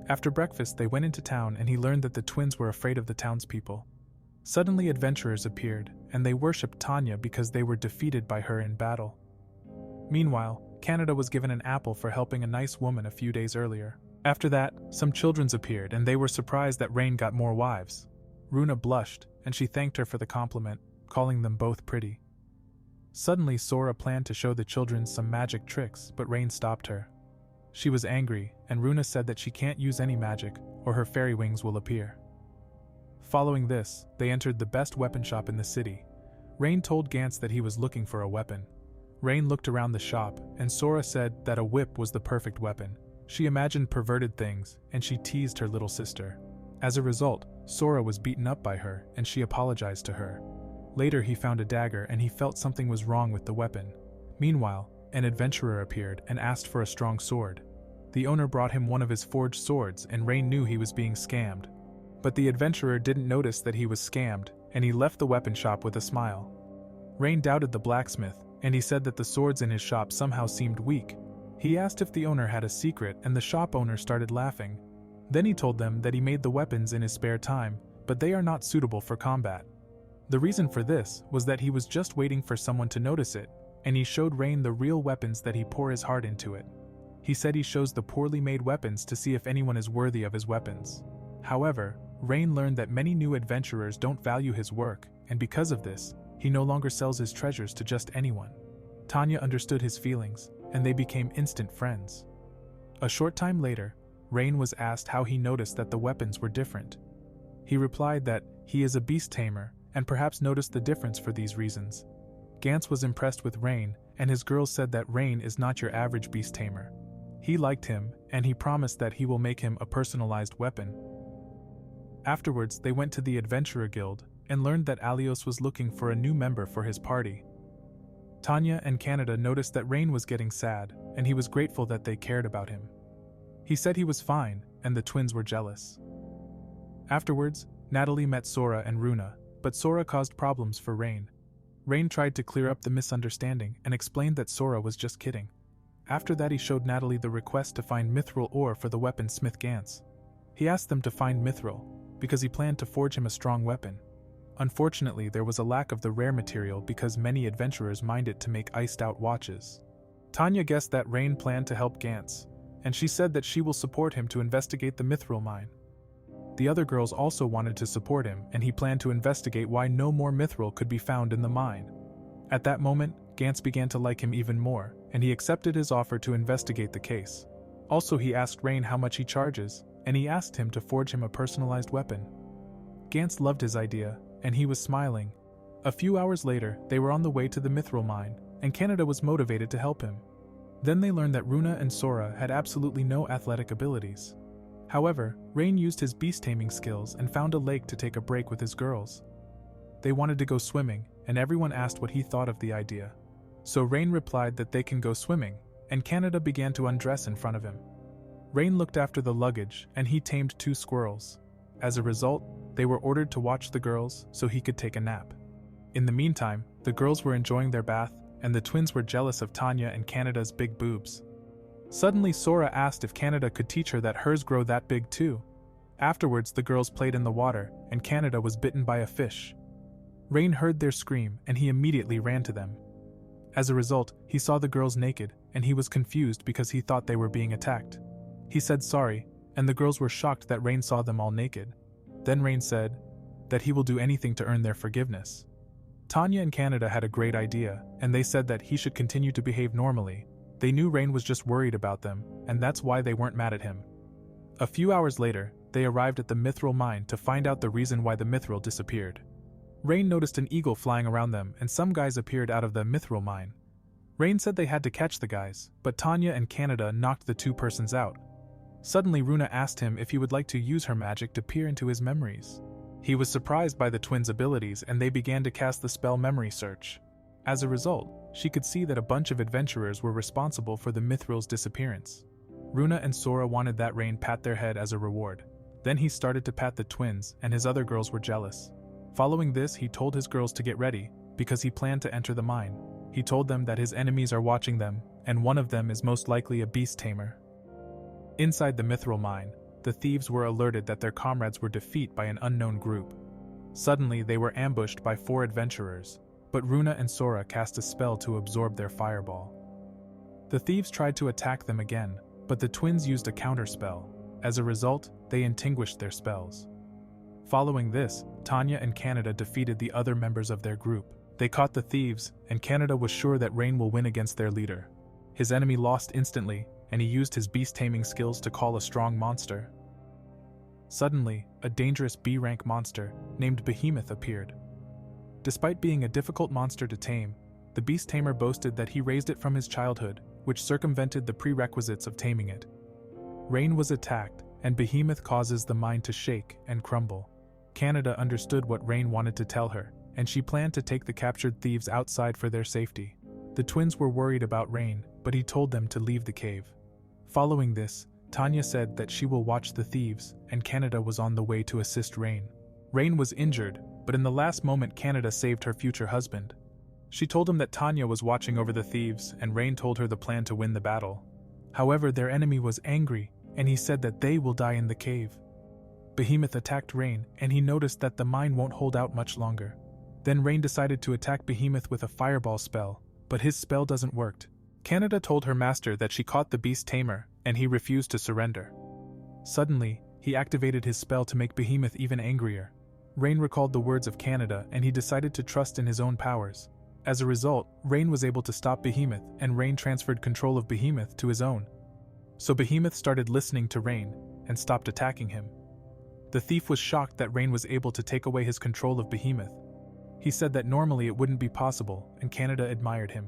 After breakfast, they went into town and he learned that the twins were afraid of the townspeople. Suddenly adventurers appeared and they worshipped Tanya because they were defeated by her in battle. Meanwhile, Canada was given an apple for helping a nice woman a few days earlier. After that, some children appeared and they were surprised that Rain got more wives. Runa blushed and she thanked her for the compliment, calling them both pretty. Suddenly Sora planned to show the children some magic tricks, but Rain stopped her. She was angry and Runa said that she can't use any magic or her fairy wings will appear. Following this, they entered the best weapon shop in the city. Rain told Gantz that he was looking for a weapon. Rain looked around the shop, and Sora said that a whip was the perfect weapon. She imagined perverted things, and she teased her little sister. As a result, Sora was beaten up by her, and she apologized to her. Later he found a dagger and he felt something was wrong with the weapon. Meanwhile, an adventurer appeared and asked for a strong sword. The owner brought him one of his forged swords and Rain knew he was being scammed. But the adventurer didn't notice that he was scammed, and he left the weapon shop with a smile. Rain doubted the blacksmith, and he said that the swords in his shop somehow seemed weak. He asked if the owner had a secret and the shop owner started laughing. Then he told them that he made the weapons in his spare time, but they are not suitable for combat. The reason for this was that he was just waiting for someone to notice it, and he showed Rain the real weapons that he pour his heart into it. He said he shows the poorly made weapons to see if anyone is worthy of his weapons. However, Rain learned that many new adventurers don't value his work, and because of this, he no longer sells his treasures to just anyone. Tanya understood his feelings, and they became instant friends. A short time later, Rain was asked how he noticed that the weapons were different. He replied that he is a beast tamer, and perhaps noticed the difference for these reasons. Gantz was impressed with Rain, and his girls said that Rain is not your average beast tamer. He liked him, and he promised that he will make him a personalized weapon. Afterwards, they went to the Adventurer Guild, and learned that Alios was looking for a new member for his party. Tanya and Canada noticed that Rain was getting sad, and he was grateful that they cared about him. He said he was fine, and the twins were jealous. Afterwards, Natalie met Sora and Runa, but Sora caused problems for Rain. Rain tried to clear up the misunderstanding and explained that Sora was just kidding. After that, he showed Natalie the request to find Mythril ore for the weaponsmith Gantz. He asked them to find Mythril, because he planned to forge him a strong weapon. Unfortunately, there was a lack of the rare material because many adventurers mined it to make iced-out watches. Tanya guessed that Rain planned to help Gantz, and she said that she will support him to investigate the Mythril mine. The other girls also wanted to support him, and he planned to investigate why no more Mythril could be found in the mine. At that moment, Gantz began to like him even more, and he accepted his offer to investigate the case. Also, he asked Rain how much he charges, and he asked him to forge him a personalized weapon. Gantz loved his idea, and he was smiling. A few hours later, they were on the way to the Mythril mine, and Canada was motivated to help him. Then they learned that Runa and Sora had absolutely no athletic abilities. However, Rain used his beast-taming skills and found a lake to take a break with his girls. They wanted to go swimming, and everyone asked what he thought of the idea. So Rain replied that they can go swimming, and Canada began to undress in front of him. Rain looked after the luggage, and he tamed 2 squirrels. As a result, they were ordered to watch the girls so he could take a nap. In the meantime, the girls were enjoying their bath, and the twins were jealous of Tanya and Canada's big boobs. Suddenly, Sora asked if Canada could teach her that hers grow that big too. Afterwards, the girls played in the water, and Canada was bitten by a fish. Rain heard their scream, and he immediately ran to them. As a result, he saw the girls naked, and he was confused because he thought they were being attacked. He said sorry, and the girls were shocked that Rain saw them all naked. Then Rain said that he will do anything to earn their forgiveness. Tanya and Canada had a great idea, and they said that he should continue to behave normally, They knew Rain was just worried about them, and that's why they weren't mad at him. A few hours later, they arrived at the Mythril mine to find out the reason why the Mythril disappeared. Rain noticed an eagle flying around them and some guys appeared out of the Mythril mine. Rain said they had to catch the guys, but Tanya and Canada knocked the two persons out. Suddenly Runa asked him if he would like to use her magic to peer into his memories. He was surprised by the twins' abilities and they began to cast the spell Memory Search. As a result, she could see that a bunch of adventurers were responsible for the Mythril's disappearance. Runa and Sora wanted that Rain pat their head as a reward. Then he started to pat the twins, and his other girls were jealous. Following this, he told his girls to get ready, because he planned to enter the mine. He told them that his enemies are watching them, and one of them is most likely a beast tamer. Inside the Mythril mine, the thieves were alerted that their comrades were defeated by an unknown group. Suddenly, they were ambushed by 4 adventurers, but Runa and Sora cast a spell to absorb their fireball. The thieves tried to attack them again, but the twins used a counter spell. As a result, they extinguished their spells. Following this, Tanya and Canada defeated the other members of their group. They caught the thieves, and Canada was sure that Rain will win against their leader. His enemy lost instantly, and he used his beast taming skills to call a strong monster. Suddenly, a dangerous B-rank monster, named Behemoth, appeared. Despite being a difficult monster to tame, the beast tamer boasted that he raised it from his childhood, which circumvented the prerequisites of taming it. Rain was attacked, and Behemoth causes the mine to shake and crumble. Canada understood what Rain wanted to tell her, and she planned to take the captured thieves outside for their safety. The twins were worried about Rain, but he told them to leave the cave. Following this, Tanya said that she will watch the thieves, and Canada was on the way to assist Rain. Rain was injured, but in the last moment Canada saved her future husband. She told him that Tanya was watching over the thieves, and Rain told her the plan to win the battle. However, their enemy was angry, and he said that they will die in the cave. Behemoth attacked Rain, and he noticed that the mine won't hold out much longer. Then Rain decided to attack Behemoth with a fireball spell, but his spell doesn't work. Canada told her master that she caught the beast tamer, and he refused to surrender. Suddenly, he activated his spell to make Behemoth even angrier. Rain recalled the words of Canada, and he decided to trust in his own powers. As a result, Rain was able to stop Behemoth, and Rain transferred control of Behemoth to his own. So Behemoth started listening to Rain, and stopped attacking him. The thief was shocked that Rain was able to take away his control of Behemoth. He said that normally it wouldn't be possible, and Canada admired him.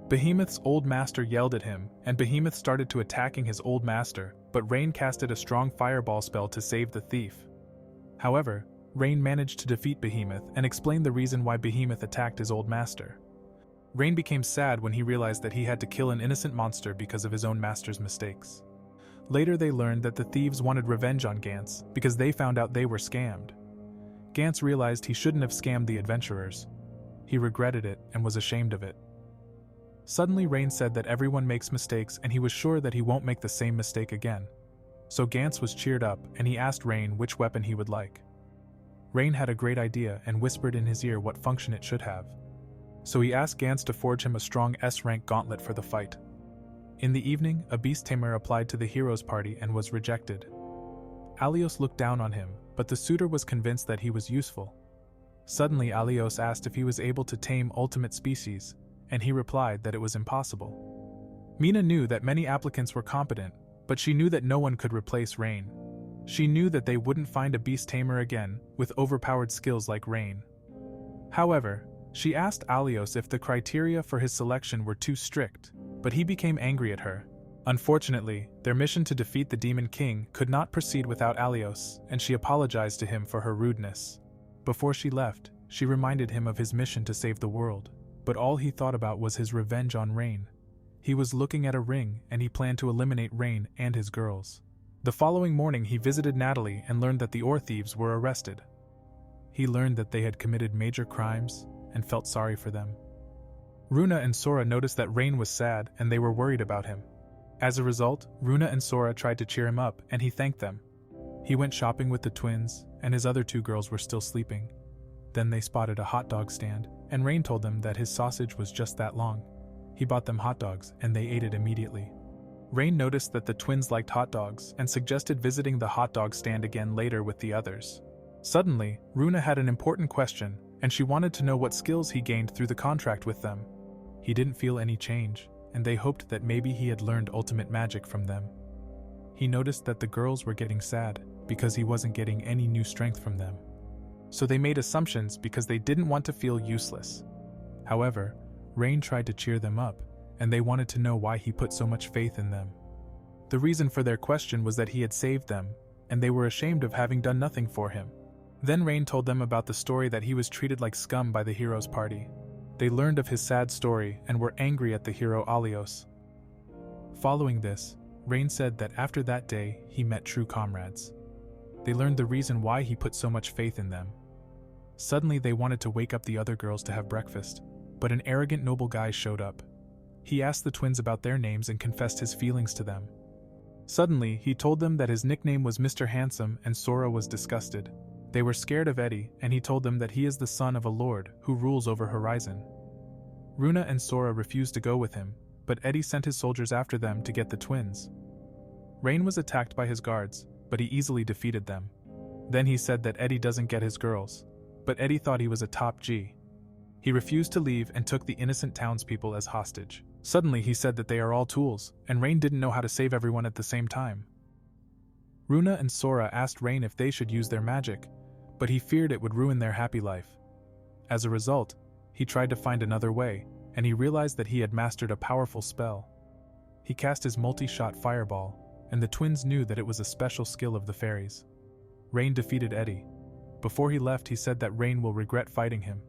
Behemoth's old master yelled at him, and Behemoth started to attacking his old master, but Rain casted a strong fireball spell to save the thief. However, Rain managed to defeat Behemoth and explained the reason why Behemoth attacked his old master. Rain became sad when he realized that he had to kill an innocent monster because of his own master's mistakes. Later they learned that the thieves wanted revenge on Gantz because they found out they were scammed. Gantz realized he shouldn't have scammed the adventurers. He regretted it and was ashamed of it. Suddenly Rain said that everyone makes mistakes and he was sure that he won't make the same mistake again. So Gantz was cheered up and he asked Rain which weapon he would like. Rain had a great idea and whispered in his ear what function it should have. So he asked Gantz to forge him a strong S-rank gauntlet for the fight. In the evening, a beast tamer applied to the hero's party and was rejected. Alios looked down on him, but the suitor was convinced that he was useful. Suddenly Alios asked if he was able to tame ultimate species, and he replied that it was impossible. Mina knew that many applicants were competent, but she knew that no one could replace Rain. She knew that they wouldn't find a beast tamer again with overpowered skills like Rain. However, she asked Alios if the criteria for his selection were too strict, but he became angry at her. Unfortunately, their mission to defeat the Demon King could not proceed without Alios, and she apologized to him for her rudeness. Before she left, she reminded him of his mission to save the world, but all he thought about was his revenge on Rain. He was looking at a ring, and he planned to eliminate Rain and his girls. The following morning he visited Natalie and learned that the ore thieves were arrested. He learned that they had committed major crimes, and felt sorry for them. Runa and Sora noticed that Rain was sad and they were worried about him. As a result, Runa and Sora tried to cheer him up and he thanked them. He went shopping with the twins, and his other 2 girls were still sleeping. Then they spotted a hot dog stand, and Rain told them that his sausage was just that long. He bought them hot dogs and they ate it immediately. Rain noticed that the twins liked hot dogs and suggested visiting the hot dog stand again later with the others. Suddenly, Runa had an important question, and she wanted to know what skills he gained through the contract with them. He didn't feel any change, and they hoped that maybe he had learned ultimate magic from them. He noticed that the girls were getting sad because he wasn't getting any new strength from them. So they made assumptions because they didn't want to feel useless. However, Rain tried to cheer them up, and they wanted to know why he put so much faith in them. The reason for their question was that he had saved them, and they were ashamed of having done nothing for him. Then Rain told them about the story that he was treated like scum by the hero's party. They learned of his sad story and were angry at the hero Alios. Following this, Rain said that after that day he met true comrades. They learned the reason why he put so much faith in them. Suddenly they wanted to wake up the other girls to have breakfast, but an arrogant noble guy showed up. He asked the twins about their names and confessed his feelings to them. Suddenly, he told them that his nickname was Mr. Handsome, and Sora was disgusted. They were scared of Eddie, and he told them that he is the son of a lord who rules over Horizon. Runa and Sora refused to go with him, but Eddie sent his soldiers after them to get the twins. Rain was attacked by his guards, but he easily defeated them. Then he said that Eddie doesn't get his girls, but Eddie thought he was a top G. He refused to leave and took the innocent townspeople as hostage. Suddenly he said that they are all tools, and Rain didn't know how to save everyone at the same time. Runa and Sora asked Rain if they should use their magic, but he feared it would ruin their happy life. As a result, he tried to find another way, and he realized that he had mastered a powerful spell. He cast his multi-shot fireball, and the twins knew that it was a special skill of the fairies. Rain defeated Eddie. Before he left, he said that Rain will regret fighting him.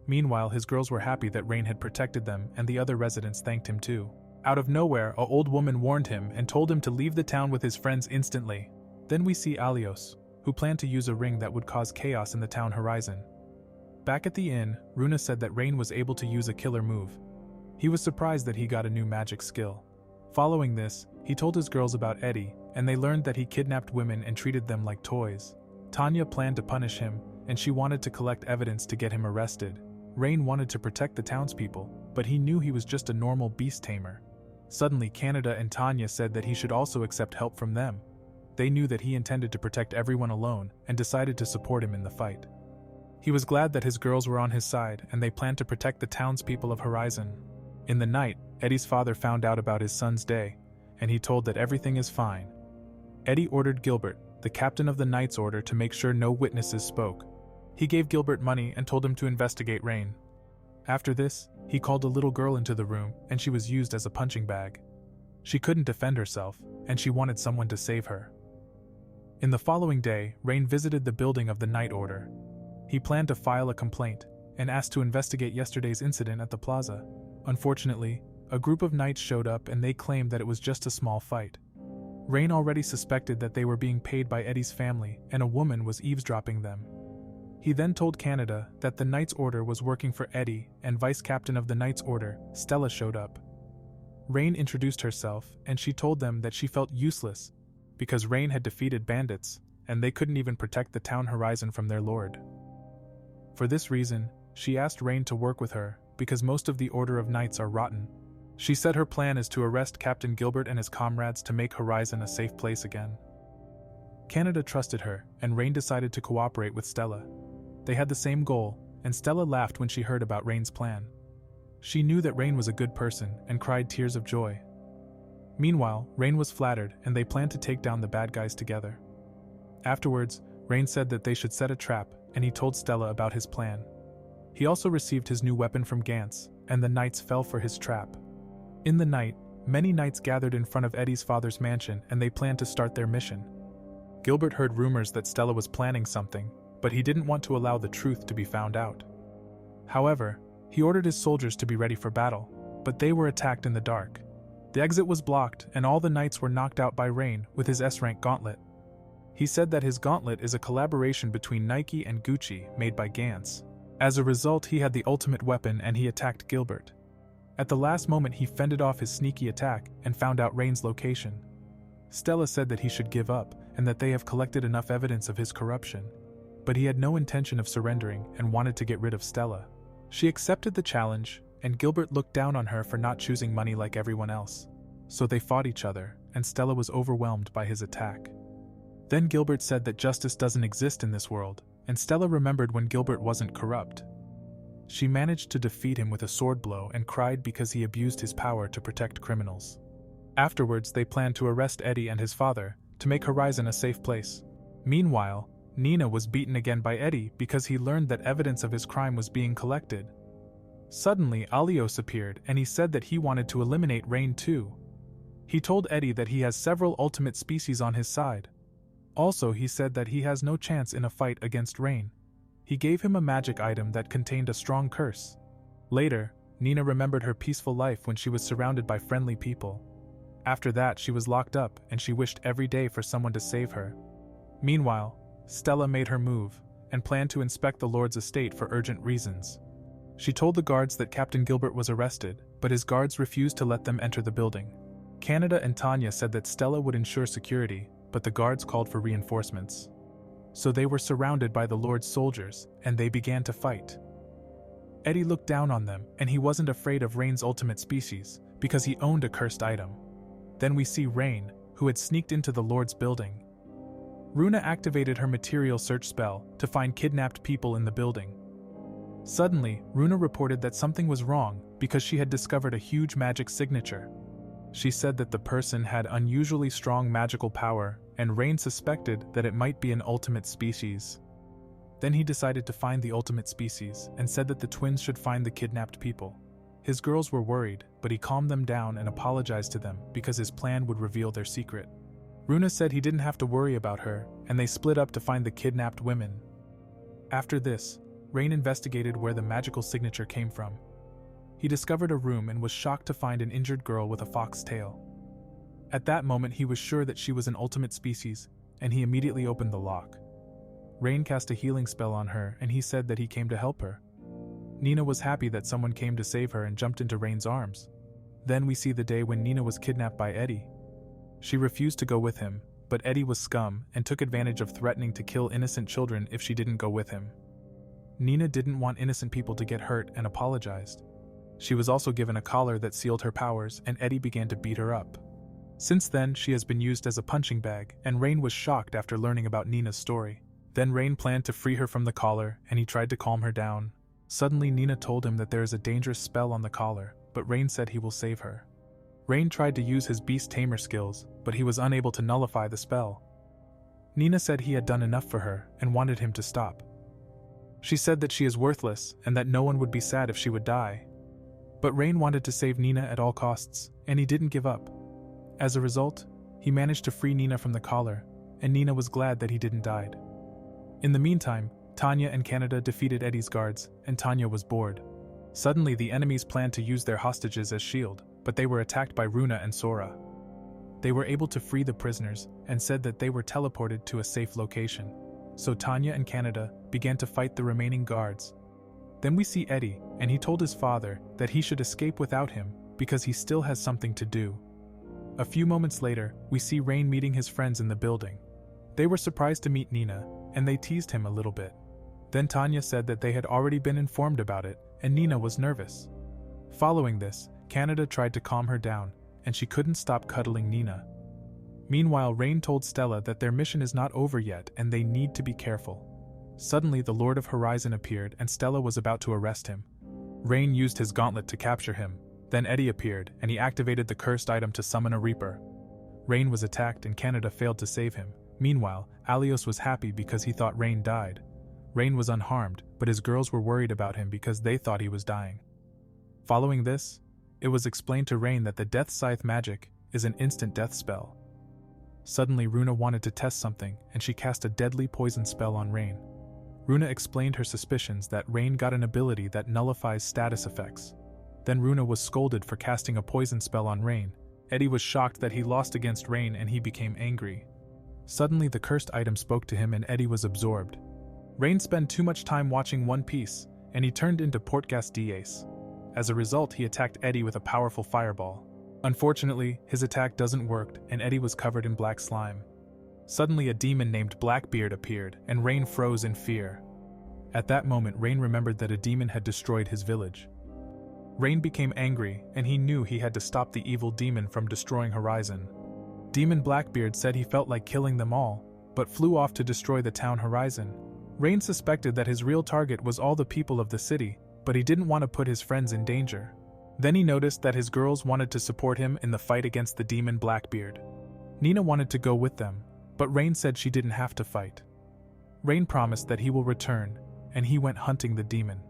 Meanwhile, his girls were happy that Rain had protected them, and the other residents thanked him too. Out of nowhere, an old woman warned him and told him to leave the town with his friends instantly. Then we see Alios, who planned to use a ring that would cause chaos in the town Horizon. Back at the inn, Runa said that Rain was able to use a killer move. He was surprised that he got a new magic skill. Following this, he told his girls about Eddie, and they learned that he kidnapped women and treated them like toys. Tanya planned to punish him, and she wanted to collect evidence to get him arrested. Rain wanted to protect the townspeople, but he knew he was just a normal beast tamer. Suddenly, Canada and Tanya said that he should also accept help from them. They knew that he intended to protect everyone alone and decided to support him in the fight. He was glad that his girls were on his side and they planned to protect the townspeople of Horizon. In the night, Eddie's father found out about his son's day, and he told that everything is fine. Eddie ordered Gilbert, the captain of the Knight's Order, to make sure no witnesses spoke. He gave Gilbert money and told him to investigate Rain. After this, he called a little girl into the room, and she was used as a punching bag. She couldn't defend herself, and she wanted someone to save her. In the following day, Rain visited the building of the Night Order. He planned to file a complaint, and asked to investigate yesterday's incident at the plaza. Unfortunately, a group of knights showed up and they claimed that it was just a small fight. Rain already suspected that they were being paid by Eddie's family, and a woman was eavesdropping them. He then told Canada that the Knight's Order was working for Eddie, and Vice Captain of the Knight's Order, Stella, showed up. Rain introduced herself, and she told them that she felt useless because Rain had defeated bandits, and they couldn't even protect the town Horizon from their lord. For this reason, she asked Rain to work with her, because most of the Order of Knights are rotten. She said her plan is to arrest Captain Gilbert and his comrades to make Horizon a safe place again. Canada trusted her, and Rain decided to cooperate with Stella. They had the same goal, and Stella laughed when she heard about Rain's plan. She knew that Rain was a good person and cried tears of joy. Meanwhile, Rain was flattered, and they planned to take down the bad guys together. Afterwards, Rain said that they should set a trap, and he told Stella about his plan. He also received his new weapon from Gantz, and the knights fell for his trap. In the night, many knights gathered in front of Eddie's father's mansion, and they planned to start their mission. Gilbert heard rumors that Stella was planning something, but he didn't want to allow the truth to be found out. However, he ordered his soldiers to be ready for battle, but they were attacked in the dark. The exit was blocked, and all the knights were knocked out by Rain with his S-rank gauntlet. He said that his gauntlet is a collaboration between Nike and Gucci made by Gantz. As a result, he had the ultimate weapon and he attacked Gilbert. At the last moment, he fended off his sneaky attack and found out Rain's location. Stella said that he should give up and that they have collected enough evidence of his corruption. But he had no intention of surrendering and wanted to get rid of Stella. She accepted the challenge, and Gilbert looked down on her for not choosing money like everyone else. So they fought each other, and Stella was overwhelmed by his attack. Then Gilbert said that justice doesn't exist in this world, and Stella remembered when Gilbert wasn't corrupt. She managed to defeat him with a sword blow and cried because he abused his power to protect criminals. Afterwards, they planned to arrest Eddie and his father to make Horizon a safe place. Meanwhile, Nina was beaten again by Eddie because he learned that evidence of his crime was being collected. Suddenly, Alios appeared and he said that he wanted to eliminate Rain too. He told Eddie that he has several ultimate species on his side. Also, he said that he has no chance in a fight against Rain. He gave him a magic item that contained a strong curse. Later, Nina remembered her peaceful life when she was surrounded by friendly people. After that, she was locked up and she wished every day for someone to save her. Meanwhile, Stella made her move and planned to inspect the Lord's estate for urgent reasons. She told the guards that Captain Gilbert was arrested, but his guards refused to let them enter the building. Canada and Tanya said that Stella would ensure security, but the guards called for reinforcements. So they were surrounded by the Lord's soldiers, and they began to fight. Eddie looked down on them, and he wasn't afraid of Rain's ultimate species, because he owned a cursed item. Then we see Rain, who had sneaked into the Lord's building. Runa activated her material search spell to find kidnapped people in the building. Suddenly, Runa reported that something was wrong because she had discovered a huge magic signature. She said that the person had unusually strong magical power, and Rain suspected that it might be an ultimate species. Then he decided to find the ultimate species and said that the twins should find the kidnapped people. His girls were worried, but he calmed them down and apologized to them because his plan would reveal their secret. Runa said he didn't have to worry about her, and they split up to find the kidnapped women. After this, Rain investigated where the magical signature came from. He discovered a room and was shocked to find an injured girl with a fox tail. At that moment, he was sure that she was an ultimate species, and he immediately opened the lock. Rain cast a healing spell on her, and he said that he came to help her. Nina was happy that someone came to save her and jumped into Rain's arms. Then we see the day when Nina was kidnapped by Eddie. She refused to go with him, but Eddie was scum and took advantage of threatening to kill innocent children if she didn't go with him. Nina didn't want innocent people to get hurt and apologized. She was also given a collar that sealed her powers, and Eddie began to beat her up. Since then, she has been used as a punching bag, and Rain was shocked after learning about Nina's story. Then Rain planned to free her from the collar, and he tried to calm her down. Suddenly, Nina told him that there is a dangerous spell on the collar, but Rain said he will save her. Rain tried to use his beast tamer skills, but he was unable to nullify the spell. Nina said he had done enough for her and wanted him to stop. She said that she is worthless and that no one would be sad if she would die. But Rain wanted to save Nina at all costs, and he didn't give up. As a result, he managed to free Nina from the collar, and Nina was glad that he didn't die. In the meantime, Tanya and Canada defeated Eddie's guards, and Tanya was bored. Suddenly, the enemies planned to use their hostages as shield, but they were attacked by Runa and Sora. They were able to free the prisoners and said that they were teleported to a safe location. So Tanya and Canada began to fight the remaining guards. Then we see Eddie, and he told his father that he should escape without him because he still has something to do. A few moments later, we see Rain meeting his friends in the building. They were surprised to meet Nina, and they teased him a little bit. Then Tanya said that they had already been informed about it, and Nina was nervous. Following this, Canada tried to calm her down, and she couldn't stop cuddling Nina. Meanwhile, Rain told Stella that their mission is not over yet and they need to be careful. Suddenly, the Lord of Horizon appeared and Stella was about to arrest him. Rain used his gauntlet to capture him. Then Eddie appeared and he activated the cursed item to summon a Reaper. Rain was attacked and Canada failed to save him. Meanwhile, Alios was happy because he thought Rain died. Rain was unharmed, but his girls were worried about him because they thought he was dying. Following this, it was explained to Rain that the Death Scythe magic is an instant death spell. Suddenly, Runa wanted to test something, and she cast a deadly poison spell on Rain. Runa explained her suspicions that Rain got an ability that nullifies status effects. Then Runa was scolded for casting a poison spell on Rain. Eddie was shocked that he lost against Rain and he became angry. Suddenly, the cursed item spoke to him and Eddie was absorbed. Rain spent too much time watching One Piece, and he turned into Portgas Diaz. As a result, he attacked Eddie with a powerful fireball. Unfortunately, his attack doesn't work, and Eddie was covered in black slime. Suddenly, a demon named Blackbeard appeared, and Rain froze in fear. At that moment, Rain remembered that a demon had destroyed his village. Rain became angry, and he knew he had to stop the evil demon from destroying Horizon. Demon Blackbeard said he felt like killing them all, but flew off to destroy the town Horizon. Rain suspected that his real target was all the people of the city, but he didn't want to put his friends in danger. Then he noticed that his girls wanted to support him in the fight against the demon Blackbeard. Nina wanted to go with them, but Rain said she didn't have to fight. Rain promised that he will return, and he went hunting the demon.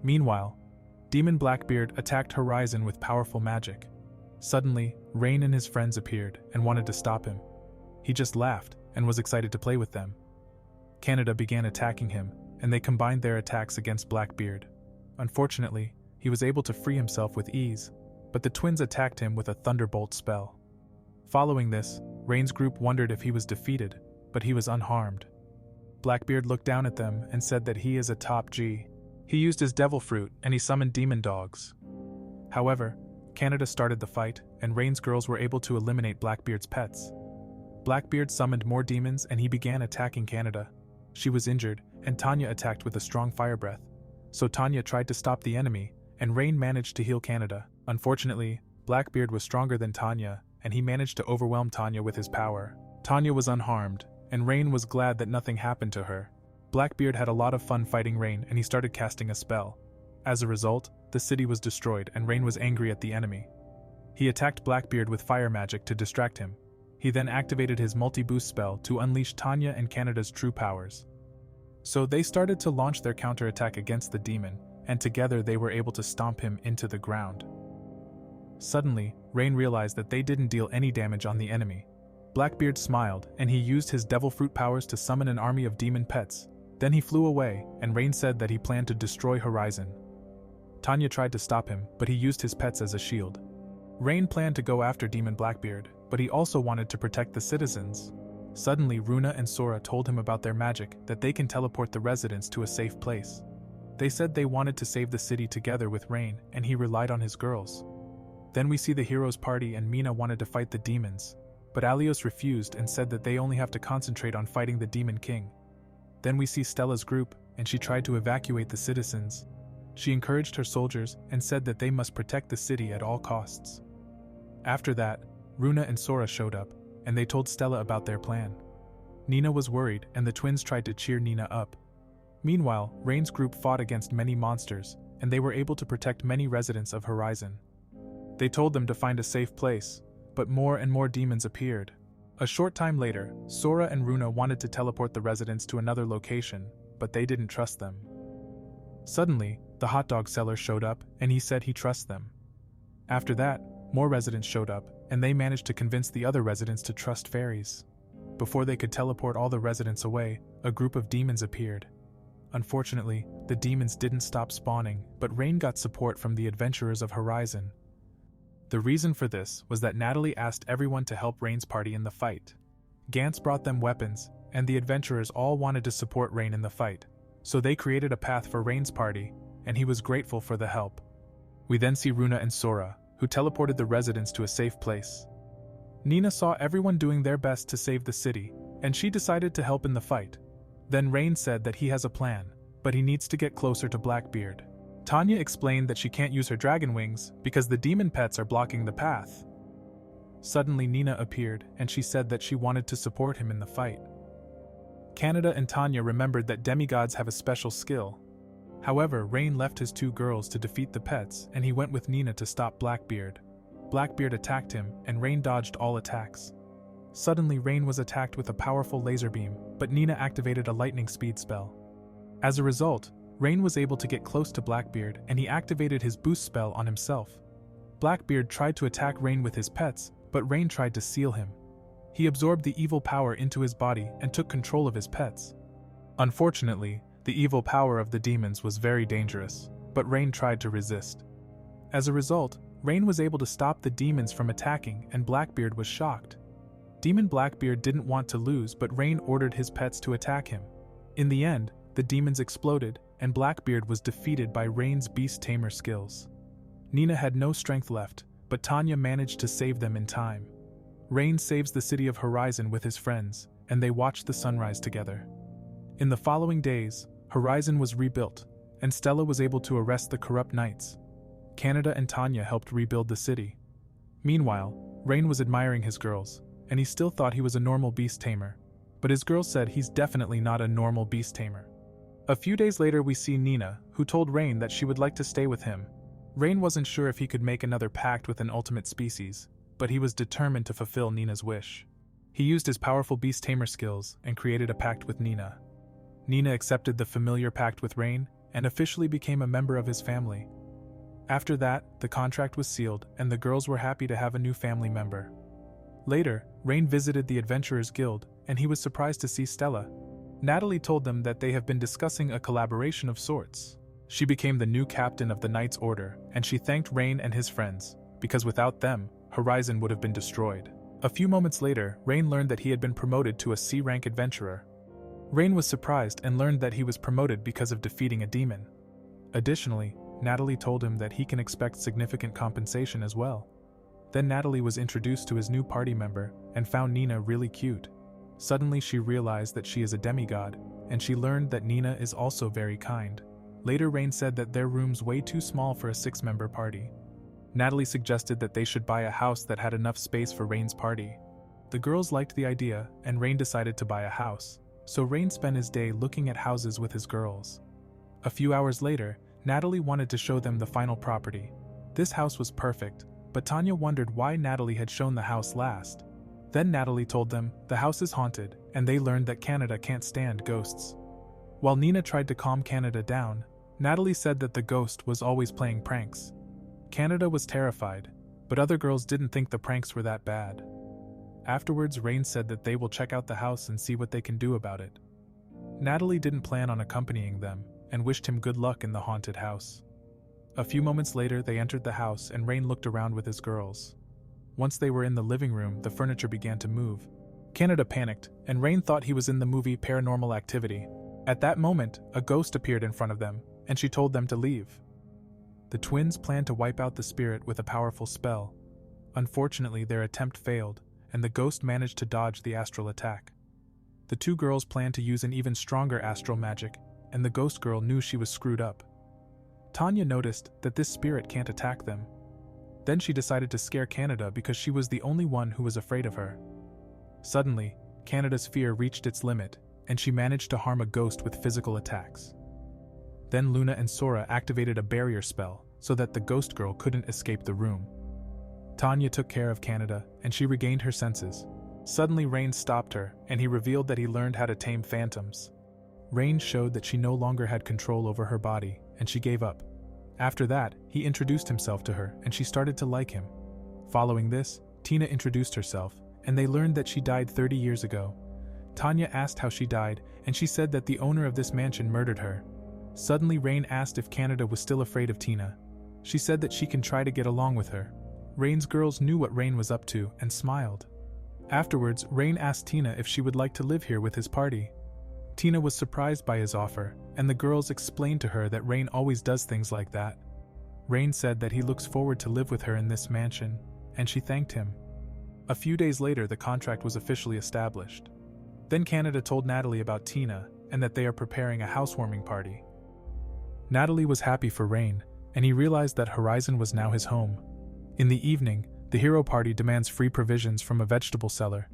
Meanwhile, Demon Blackbeard attacked Horizon with powerful magic. Suddenly, Rain and his friends appeared and wanted to stop him. He just laughed and was excited to play with them. Canada began attacking him, and they combined their attacks against Blackbeard. Unfortunately, he was able to free himself with ease, but the twins attacked him with a thunderbolt spell. Following this, Rain's group wondered if he was defeated, but he was unharmed. Blackbeard looked down at them and said that he is a top G. He used his devil fruit and he summoned demon dogs. However, Canada started the fight, and Rain's girls were able to eliminate Blackbeard's pets. Blackbeard summoned more demons and he began attacking Canada. She was injured, and Tanya attacked with a strong fire breath. So Tanya tried to stop the enemy, and Rain managed to heal Canada. Unfortunately, Blackbeard was stronger than Tanya, and he managed to overwhelm Tanya with his power. Tanya was unharmed, and Rain was glad that nothing happened to her. Blackbeard had a lot of fun fighting Rain, and he started casting a spell. As a result, the city was destroyed and Rain was angry at the enemy. He attacked Blackbeard with fire magic to distract him. He then activated his multi-boost spell to unleash Tanya and Canada's true powers. So they started to launch their counterattack against the demon, and together they were able to stomp him into the ground. Suddenly, Rain realized that they didn't deal any damage on the enemy. Blackbeard smiled, and he used his devil fruit powers to summon an army of demon pets. Then he flew away, and Rain said that he planned to destroy Horizon. Tanya tried to stop him, but he used his pets as a shield. Rain planned to go after Demon Blackbeard, but he also wanted to protect the citizens. Suddenly, Runa and Sora told him about their magic, that they can teleport the residents to a safe place. They said they wanted to save the city together with Rain, and he relied on his girls. Then we see the heroes party, and Mina wanted to fight the demons, but Alios refused and said that they only have to concentrate on fighting the Demon King. Then we see Stella's group, and she tried to evacuate the citizens. She encouraged her soldiers and said that they must protect the city at all costs. After that, Runa and Sora showed up, and they told Stella about their plan. Nina was worried, and the twins tried to cheer Nina up. Meanwhile, Rain's group fought against many monsters, and they were able to protect many residents of Horizon. They told them to find a safe place, but more and more demons appeared. A short time later, Sora and Runa wanted to teleport the residents to another location, but they didn't trust them. Suddenly, the hot dog seller showed up, and he said he trusts them. After that, more residents showed up, and they managed to convince the other residents to trust fairies. Before they could teleport all the residents away, a group of demons appeared. Unfortunately, the demons didn't stop spawning, but Rain got support from the adventurers of Horizon. The reason for this was that Natalie asked everyone to help Rain's party in the fight. Gantz brought them weapons, and the adventurers all wanted to support Rain in the fight, so they created a path for Rain's party, and he was grateful for the help. We then see Runa and Sora, who teleported the residents to a safe place. Nina saw everyone doing their best to save the city, and she decided to help in the fight. Then Rain said that he has a plan, but he needs to get closer to Blackbeard. Tanya explained that she can't use her dragon wings because the demon pets are blocking the path. Suddenly Nina appeared, and she said that she wanted to support him in the fight. Canada and Tanya remembered that demigods have a special skill. However, Rain left his two girls to defeat the pets, and he went with Nina to stop Blackbeard. Blackbeard attacked him, and Rain dodged all attacks. Suddenly Rain was attacked with a powerful laser beam, but Nina activated a lightning speed spell. As a result, Rain was able to get close to Blackbeard, and he activated his boost spell on himself. Blackbeard tried to attack Rain with his pets, but Rain tried to seal him. He absorbed the evil power into his body and took control of his pets. Unfortunately, the evil power of the demons was very dangerous, but Rain tried to resist. As a result, Rain was able to stop the demons from attacking, and Blackbeard was shocked. Demon Blackbeard didn't want to lose, but Rain ordered his pets to attack him. In the end, the demons exploded, and Blackbeard was defeated by Rain's beast tamer skills. Nina had no strength left, but Tanya managed to save them in time. Rain saves the city of Horizon with his friends, and they watch the sunrise together. In the following days, Horizon was rebuilt, and Stella was able to arrest the corrupt knights. Canada and Tanya helped rebuild the city. Meanwhile, Rain was admiring his girls, and he still thought he was a normal beast tamer. But his girls said he's definitely not a normal beast tamer. A few days later we see Nina, who told Rain that she would like to stay with him. Rain wasn't sure if he could make another pact with an ultimate species, but he was determined to fulfill Nina's wish. He used his powerful beast tamer skills and created a pact with Nina. Nina accepted the familiar pact with Rain and officially became a member of his family. After that, the contract was sealed and the girls were happy to have a new family member. Later, Rain visited the Adventurers Guild and he was surprised to see Stella. Natalie told them that they have been discussing a collaboration of sorts. She became the new captain of the Knights Order, and she thanked Rain and his friends, because without them, Horizon would have been destroyed. A few moments later, Rain learned that he had been promoted to a C-rank adventurer. Rain was surprised and learned that he was promoted because of defeating a demon. Additionally, Natalie told him that he can expect significant compensation as well. Then Natalie was introduced to his new party member and found Nina really cute. Suddenly she realized that she is a demigod, and she learned that Nina is also very kind. Later Rain said that their room's way too small for a 6-member party. Natalie suggested that they should buy a house that had enough space for Rain's party. The girls liked the idea, and Rain decided to buy a house, so Rain spent his day looking at houses with his girls. A few hours later, Natalie wanted to show them the final property. This house was perfect, but Tanya wondered why Natalie had shown the house last. Then Natalie told them the house is haunted, and they learned that Canada can't stand ghosts. While Nina tried to calm Canada down, Natalie said that the ghost was always playing pranks. Canada was terrified, but other girls didn't think the pranks were that bad. Afterwards, Rain said that they will check out the house and see what they can do about it. Natalie didn't plan on accompanying them and wished him good luck in the haunted house. A few moments later, they entered the house and Rain looked around with his girls. Once they were in the living room, the furniture began to move. Canada panicked, and Rain thought he was in the movie Paranormal Activity. At that moment, a ghost appeared in front of them, and she told them to leave. The twins planned to wipe out the spirit with a powerful spell. Unfortunately, their attempt failed, and the ghost managed to dodge the astral attack. The two girls planned to use an even stronger astral magic, and the ghost girl knew she was screwed up. Tanya noticed that this spirit can't attack them. Then she decided to scare Canada because she was the only one who was afraid of her. Suddenly, Canada's fear reached its limit, and she managed to harm a ghost with physical attacks. Then Luna and Sora activated a barrier spell so that the ghost girl couldn't escape the room. Tanya took care of Canada, and she regained her senses. Suddenly Rain stopped her, and he revealed that he learned how to tame phantoms. Rain showed that she no longer had control over her body, and she gave up. After that, he introduced himself to her, and she started to like him. Following this, Tina introduced herself, and they learned that she died 30 years ago. Tanya asked how she died, and she said that the owner of this mansion murdered her. Suddenly Rain asked if Canada was still afraid of Tina. She said that she can try to get along with her. Rain's girls knew what Rain was up to and smiled. Afterwards, Rain asked Tina if she would like to live here with his party. Tina was surprised by his offer, and the girls explained to her that Rain always does things like that. Rain said that he looks forward to live with her in this mansion, and she thanked him. A few days later, the contract was officially established. Then Canada told Natalie about Tina, and that they are preparing a housewarming party. Natalie was happy for Rain, and he realized that Horizon was now his home. In the evening, the hero party demands free provisions from a vegetable seller.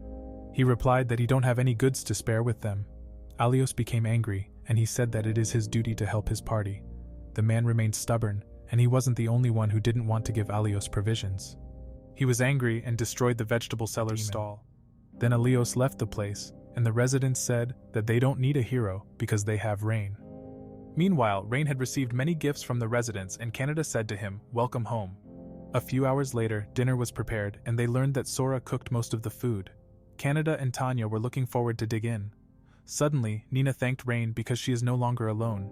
He replied that he don't have any goods to spare with them. Alios became angry, and he said that it is his duty to help his party. The man remained stubborn, and he wasn't the only one who didn't want to give Alios provisions. He was angry and destroyed the vegetable seller's stall. Then Alios left the place, and the residents said that they don't need a hero because they have Rain. Meanwhile, Rain had received many gifts from the residents, and Canada said to him, "Welcome home." A few hours later, dinner was prepared, and they learned that Sora cooked most of the food. Canada and Tanya were looking forward to dig in. Suddenly, Nina thanked Rain because she is no longer alone.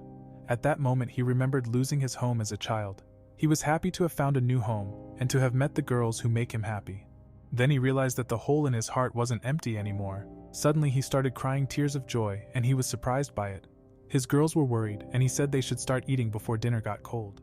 At that moment, he remembered losing his home as a child. He was happy to have found a new home, and to have met the girls who make him happy. Then he realized that the hole in his heart wasn't empty anymore. Suddenly he started crying tears of joy, and he was surprised by it. His girls were worried, and he said they should start eating before dinner got cold.